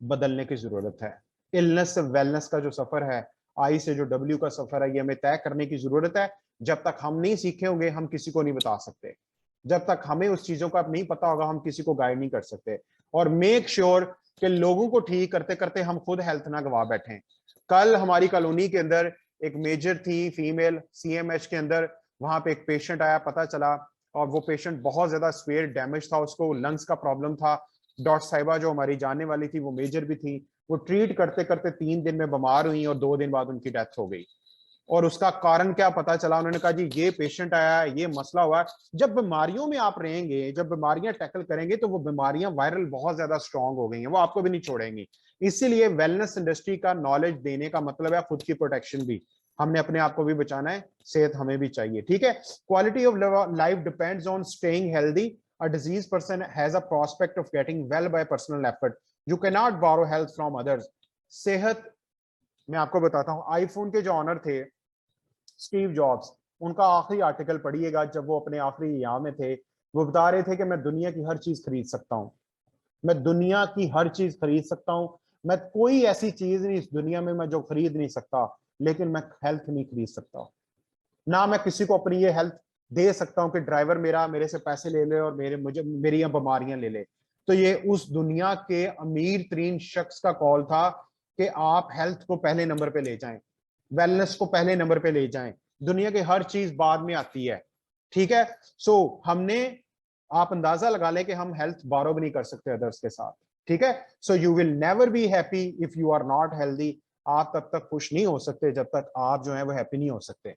बदलने की जरूरत है। इलनेस से वेलनेस का जो सफर है, आई से जो डब्ल्यू का सफर है, ये हमें तय करने की जरूरत है। जब तक हम नहीं सीखे होंगे हम किसी को नहीं बता सकते, जब तक हमें उस चीजों का नहीं पता होगा हम किसी को गाइड नहीं कर सकते। और मेक श्योर कि लोगों को ठीक करते करते हम खुद हेल्थ ना गवा बैठे। कल हमारी कॉलोनी के अंदर एक मेजर थी फीमेल सीएमएच के अंदर, वहां पे एक पेशेंट आया, पता चला और वो पेशेंट बहुत ज्यादा स्वेयर डैमेज था, उसको लंग्स का प्रॉब्लम था। डॉक्टर साहिबा जो हमारी जानने वाली थी वो मेजर भी थी, वो ट्रीट करते करते 3 दिन में बीमार हुई और 2 दिन बाद उनकी डेथ हो गई। और उसका कारण क्या पता चला, उन्होंने कहा जी ये पेशेंट आया है, ये मसला हुआ है। जब बीमारियों में आप रहेंगे, जब बीमारियां टैकल करेंगे तो वो बीमारियां वायरल बहुत ज्यादा स्ट्रांग हो गई हैं, वो आपको भी नहीं छोड़ेंगी। इसीलिए वेलनेस इंडस्ट्री का नॉलेज देने का मतलब है खुद की प्रोटेक्शन भी, हमने अपने आप को भी बचाना है, सेहत हमें भी चाहिए। ठीक है। Quality of life depends on staying healthy. A disease person has a prospect of getting well by personal effort, you can not borrow health from others. सेहत, मैं आपको बताता हूं, आईफोन के जो ऑनर थे स्टीव जॉब्स, उनका आखिरी आर्टिकल पढ़िएगा, जब वो अपने आखिरी यहाँ में थे, वो बता रहे थे कि मैं दुनिया की हर चीज खरीद सकता हूँ, मैं दुनिया की हर चीज खरीद सकता हूँ, मैं कोई ऐसी चीज नहीं इस दुनिया में मैं जो खरीद नहीं सकता, लेकिन मैं हेल्थ नहीं खरीद सकता। ना मैं किसी को अपनी ये हेल्थ दे सकता हूँ कि ड्राइवर मेरा मेरे से पैसे ले ले और मेरी ये बीमारियां ले ले। तो ये उस दुनिया के अमीर तरीन शख्स का कॉल था कि आप हेल्थ को पहले नंबर पे ले जाएं, वेलनेस को पहले नंबर पे ले जाएं, दुनिया की हर चीज बाद में आती है। ठीक है। सो हमने, आप अंदाजा लगा लें कि हम हेल्थ बारो भी नहीं कर सकते अदर्स के साथ। ठीक है। So you will never be happy if you are not healthy. आप तब तक खुश नहीं हो सकते जब तक आप जो है वो हैप्पी नहीं हो सकते।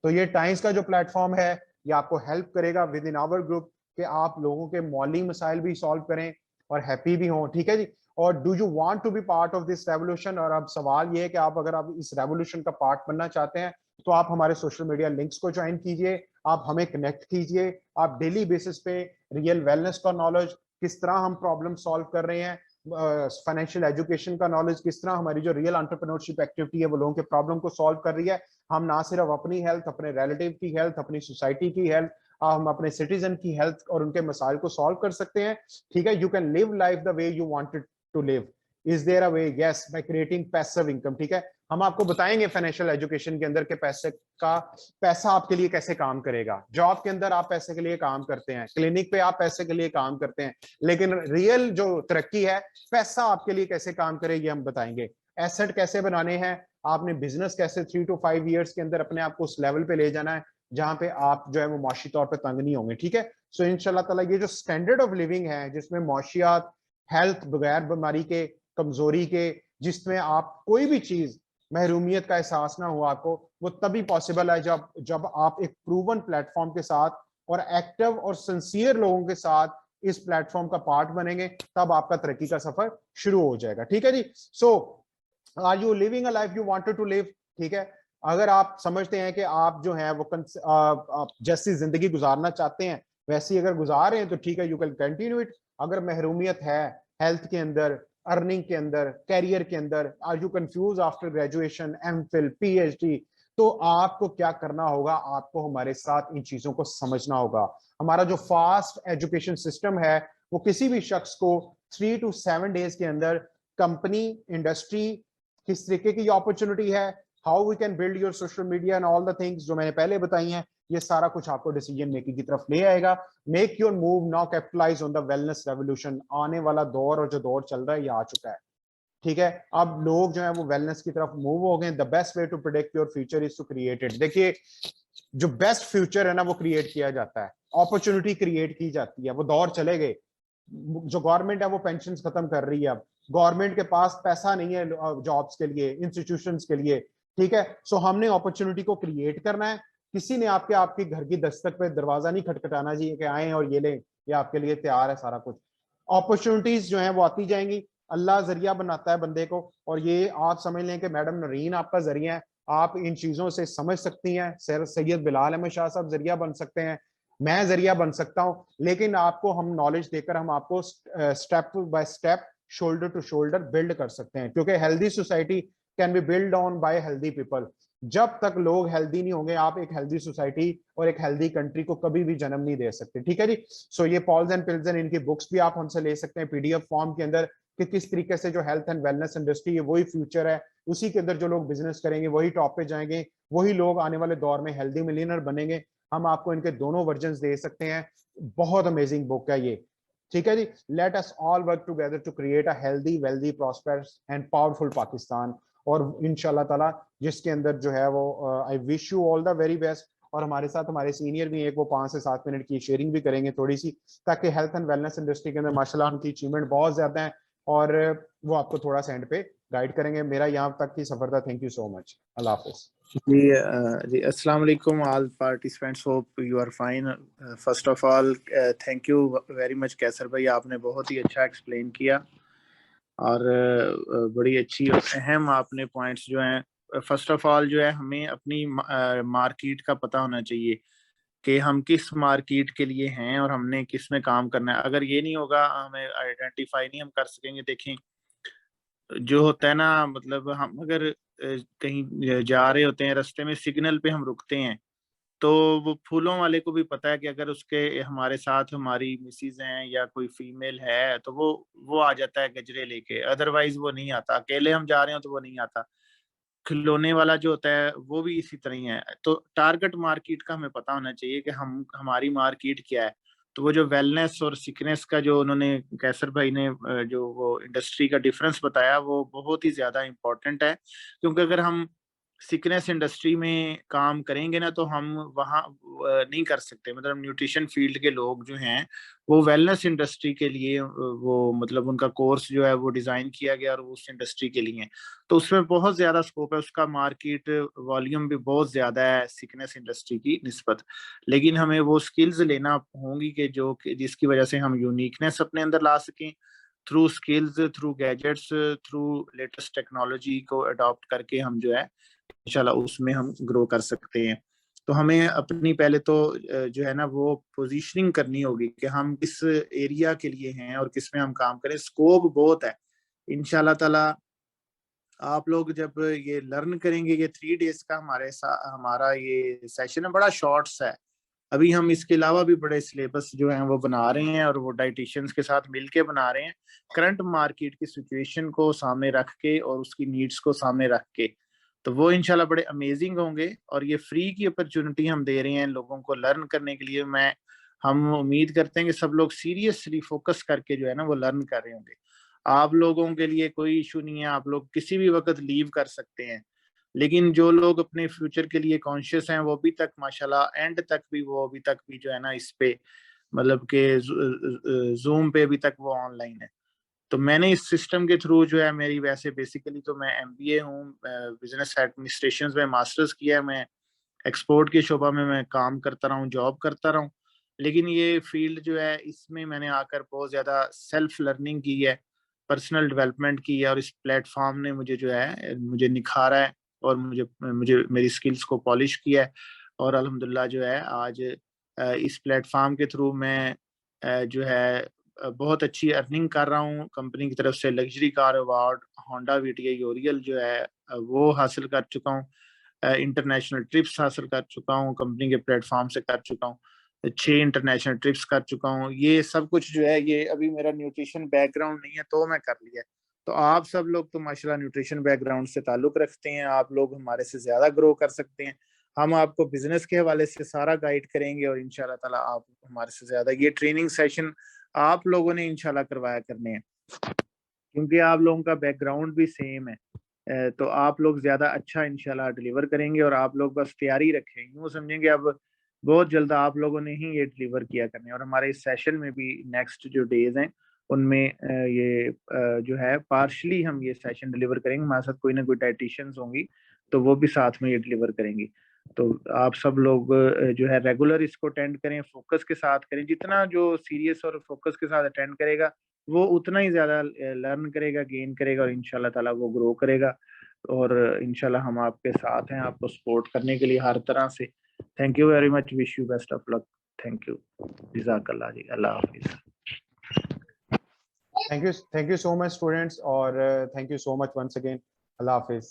तो ये टाइम्स का जो प्लेटफॉर्म है ये आपको हेल्प करेगा विद इन आवर ग्रुप कि आप लोगों के मौलिक मसाइल भी सॉल्व करें और हैप्पी भी हों। ठीक है जी। और do you want to be part of this revolution? और अब सवाल ये है कि आप अगर आप इस रेवोल्यूशन का पार्ट बनना चाहते हैं तो आप हमारे सोशल मीडिया लिंक्स को ज्वाइन कीजिए, आप हमें कनेक्ट कीजिए। आप डेली बेसिस पे रियल वेलनेस का नॉलेज, किस तरह हम प्रॉब्लम सॉल्व कर रहे हैं, फाइनेंशियल एजुकेशन का नॉलेज, किस तरह हमारी जो रियल एंटरप्रेन्योरशिप एक्टिविटी है वो लोगों के प्रॉब्लम को सॉल्व कर रही है। हम ना सिर्फ अपनी हेल्थ, अपने रिलेटिव की हेल्थ, अपनी सोसाइटी की हेल्थ, हम अपने सिटीजन की हेल्थ और उनके मसाइल को सॉल्व कर सकते हैं। ठीक है। You can live life the way you wanted to live. Is there a way? Yes, by creating passive income. ठीक है। हम आपको बताएंगे फाइनेंशियल एजुकेशन के अंदर के पैसा आपके लिए कैसे काम करेगा। जॉब के अंदर आप पैसे के लिए काम करते हैं, क्लिनिक पे आप पैसे के लिए काम करते हैं, लेकिन रियल जो तरक्की है, पैसा आपके लिए कैसे काम करेगी हम बताएंगे। एसेट कैसे बनाने हैं, आपने बिजनेस कैसे 3 to 5 years के अंदर अपने आप को उस लेवल पे ले जाना है जहां पे आप जो है वो माशी तौर पे तंग नहीं होंगे। ठीक है। सो इंशाल्लाह ताला ये जो स्टैंडर्ड ऑफ लिविंग है जिसमें माशियात, हेल्थ, बगैर बीमारी के, कमजोरी के, जिसमें आप कोई भी चीज महरूमियत का एहसास ना हो आपको, वो तभी पॉसिबल है जब जब आप एक प्रूवन प्लेटफॉर्म के साथ और एक्टिव और सिंसियर लोगों के साथ इस प्लेटफॉर्म का पार्ट बनेंगे, तब आपका तरक्की का सफर शुरू हो जाएगा। ठीक है जी। So are you living a life you wanted to live? ठीक है। अगर आप समझते हैं कि आप जो है वो जैसी जिंदगी गुजारना चाहते हैं वैसी अगर गुजार रहे हैं तो ठीक है, यू कैन कंटिन्यू इट। अगर महरूमियत है हेल्थ के अंदर, अर्निंग के अंदर, कैरियर के अंदर, are you confuse after graduation, MPhil, PhD, तो आपको क्या करना होगा? आपको हमारे साथ इन चीजों को समझना होगा। हमारा जो फास्ट एजुकेशन सिस्टम है वो किसी भी शख्स को 3 to 7 days के अंदर कंपनी, इंडस्ट्री, किस तरीके की अपॉर्चुनिटी है, how we can build your social media and all the things जो मैंने पहले बताई हैं, ये सारा कुछ आपको डिसीजन मेकिंग की तरफ ले आएगा। Make your move now, capitalize on the wellness revolution. आने वाला दौर और जो दौर चल रहा है ये आ चुका है। ठीक है। अब लोग जो है वो वेलनेस की तरफ मूव हो गए। The best way to predict your future is to create it. देखिए, जो बेस्ट फ्यूचर है ना वो क्रिएट किया जाता है, अपॉर्चुनिटी क्रिएट की जाती है। वो दौर चले गए। जो गवर्नमेंट है वो पेंशन खत्म कर रही है। अब गवर्नमेंट के पास पैसा नहीं है जॉब्स के लिए, इंस्टीट्यूशंस के लिए। ठीक है। सो हमने अपॉर्चुनिटी को क्रिएट करना है। किसी ने आपके घर की दस्तक पे दरवाजा नहीं खटखटाना जी कि आए और ये ले, ये आपके लिए तैयार है सारा कुछ। अपॉर्चुनिटीज जो है वो आती जाएंगी। अल्लाह जरिया बनाता है बंदे को, और ये आप समझ लें कि मैडम नरीन आपका जरिया है। आप इन चीजों से समझ सकती हैं। सर सैयद बिलाल अहमद शाह साहब जरिया बन सकते हैं, मैं जरिया बन सकता हूं, लेकिन आपको हम नॉलेज देकर हम आपको step by step, shoulder to shoulder build कर सकते हैं, क्योंकि healthy society can be build on by healthy people. जब तक लोग हेल्दी नहीं होंगे आप एक हेल्दी सोसाइटी और एक हेल्दी कंट्री को कभी भी जन्म नहीं दे सकते। ठीक है जी। सो ये पॉल्स एंड पिल्स एंड इनकी बुक्स भी आप हमसे ले सकते हैं पीडीएफ फॉर्म के अंदर, कि किस तरीके से जो हेल्थ एंड वेलनेस इंडस्ट्री है वही फ्यूचर है, उसी के अंदर जो लोग बिजनेस करेंगे वही टॉप पे जाएंगे, वही लोग आने वाले दौर में हेल्दी मिलियनर बनेंगे। हम आपको इनके दोनों वर्जन दे सकते हैं। बहुत अमेजिंग बुक है ये। ठीक है जी। Let us all work together to create a healthy, wealthy, prosperous and powerful Pakistan. और इंशाल्लाह ताला जिसके अंदर जो है वो I wish you all the very best. और हमारे साथ हमारे सीनियर भी एक, वो 5 से 7 मिनट की शेयरिंग भी करेंगे थोड़ी सी, ताकि हेल्थ एंड वेलनेस इंडस्ट्री के अंदर माशाल्लाह उनकी अचीवमेंट बहुत ज्यादा है, और वो आपको थोड़ा सा एंड पे गाइड करेंगे। मेरा यहाँ तक की सफर था। Thank you so much. अल्लाह हाफिज। जी अस्सलाम वालेकुम all participants, hope you are fine. First of all thank you very much Qaiser भाई, आपने बहुत ही अच्छा एक्सप्लेन किया और बड़ी अच्छी और अहम आपने पॉइंट्स जो हैं। फर्स्ट ऑफ ऑल जो है हमें अपनी मार्केट का पता होना चाहिए कि हम किस मार्केट के लिए हैं और हमने किस में काम करना है। अगर ये नहीं होगा, हमें आइडेंटिफाई नहीं हम कर सकेंगे। देखें, जो होता है ना, मतलब हम अगर कहीं जा रहे होते हैं, रास्ते में सिग्नल पे हम रुकते हैं, तो वो फूलों वाले को भी पता है कि अगर उसके हमारे साथ हमारी मिसेज हैं या कोई फीमेल है तो वो आ जाता है गजरे लेके, अदरवाइज वो नहीं आता। अकेले हम जा रहे हो तो वो नहीं आता। खिलौने वाला जो होता है वो भी इसी तरह ही है। तो टारगेट मार्केट का हमें पता होना चाहिए कि हम हमारी मार्केट क्या है। तो वो जो वेलनेस और सिकनेस का जो उन्होंने कैसर भाई ने जो वो इंडस्ट्री का डिफरेंस बताया वो बहुत ही ज्यादा इम्पोर्टेंट है। क्योंकि अगर हम सिकनेस इंडस्ट्री में काम करेंगे ना तो हम वहाँ नहीं कर सकते। मतलब न्यूट्रिशन फील्ड के लोग जो हैं वो वेलनेस इंडस्ट्री के लिए वो मतलब उनका कोर्स जो है वो डिजाइन किया गया और वो उस इंडस्ट्री के लिए है। तो उसमें बहुत ज्यादा स्कोप है, उसका मार्केट वॉल्यूम भी बहुत ज्यादा है सिकनेस इंडस्ट्री की निस्बत। लेकिन हमें वो स्किल्स लेना होंगी कि जो जिसकी वजह से हम यूनिकनेस अपने अंदर ला सकें through skills, through gadgets, through latest technology को अडॉप्ट करके हम जो है इंशाल्लाह उसमें हम ग्रो कर सकते हैं। तो हमें अपनी पहले तो जो है ना वो पोजीशनिंग करनी होगी कि हम किस एरिया के लिए हैं और किस में हम काम करें। स्कोप बहुत है इंशाल्लाह ताला। आप लोग जब ये लर्न करेंगे, ये 3 डेज का हमारा ये सेशन है, बड़ा शॉर्ट्स है। अभी हम इसके अलावा भी बड़े सिलेबस जो हैं वो बना रहे हैं और वो डाइटिशियंस के साथ मिलके बना रहे हैं, करंट मार्केट की सिचुएशन को सामने रख के और उसकी नीड्स को सामने रख के। तो वो इंशाल्लाह बड़े अमेजिंग होंगे। और ये फ्री की अपॉर्चुनिटी हम दे रहे हैं लोगों को लर्न करने के लिए। हम उम्मीद करते हैं कि सब लोग सीरियसली फोकस करके जो है ना वो लर्न कर रहे होंगे। आप लोगों के लिए कोई इशू नहीं है, आप लोग किसी भी वक्त लीव कर सकते हैं। लेकिन जो लोग अपने फ्यूचर के लिए कॉन्शियस हैं वो अभी तक माशाल्लाह एंड तक भी वो अभी तक भी जो है ना इस पे मतलब के जूम पे अभी तक वो ऑनलाइन है। तो मैंने इस सिस्टम के थ्रू जो है मेरी वैसे बेसिकली तो मैं एमबीए हूँ, बिजनेस एडमिनिस्ट्रेशन में मास्टर्स किया है। मैं एक्सपोर्ट के शोबा में मैं काम करता रहा हूँ, जॉब करता रहा हूँ। लेकिन ये फील्ड जो है इसमें मैंने आकर बहुत ज्यादा सेल्फ लर्निंग की है, पर्सनल डेवलपमेंट की है। और इस प्लेटफॉर्म ने मुझे जो है मुझे निखारा है और मुझे मुझे मेरी स्किल्स को पॉलिश किया है। और अल्हम्दुलिल्लाह जो है आज इस प्लेटफॉर्म के थ्रू मैं जो है बहुत अच्छी अर्निंग कर रहा हूँ। कंपनी की तरफ से luxury car award, Honda VTi Oriel जो है वो हासिल कर चुका हूँ। इंटरनेशनल ट्रिप्स हासिल कर चुका हूँ, कंपनी के प्लेटफॉर्म से कर चुका हूँ। 6 इंटरनेशनल ट्रिप्स कर चुका हूँ। ये सब कुछ जो है ये अभी मेरा न्यूट्रिशन बैकग्राउंड नहीं है तो मैं कर लिया। तो आप सब लोग तो माशाल्लाह न्यूट्रिशन बैकग्राउंड से ताल्लुक रखते हैं, आप लोग हमारे से ज्यादा ग्रो कर सकते हैं। हम आपको बिजनेस के हवाले से सारा गाइड करेंगे और इंशाल्लाह ताला आप हमारे से ज्यादा ये ट्रेनिंग सेशन आप लोगों ने इंशाल्लाह करवाया करने हैं क्योंकि आप लोगों का बैकग्राउंड भी सेम है। तो आप लोग ज्यादा अच्छा इंशाल्लाह डिलीवर करेंगे और आप लोग बस तैयारी रखें। यूँ समझेंगे अब बहुत जल्द आप लोगों ने ही ये डिलीवर किया करने हैं। और हमारे इस सेशन में भी नेक्स्ट जो डेज हैं उनमें ये जो है पार्शली हम ये सेशन डिलीवर करेंगे। हमारे साथ कोई ना कोई डाइटिशियंस होंगी तो वो भी साथ में ये डिलीवर करेंगी। तो आप सब लोग जो है रेगुलर इसको अटेंड करें, फोकस के साथ करें। जितना जो सीरियस और फोकस के साथ अटेंड करेगा वो उतना ही ज्यादा लर्न करेगा, गेन करेगा और इंशाल्लाह ताला वो ग्रो करेगा। और इंशाल्लाह हम आपके साथ हैं आपको सपोर्ट करने के लिए हर तरह से। Thank you very much, wish you best of luck. Thank you, जज़ाकल्लाह जी, अल्लाह हाफिज। Thank you so much students और thank you so much once again. अल्लाह हाफिज।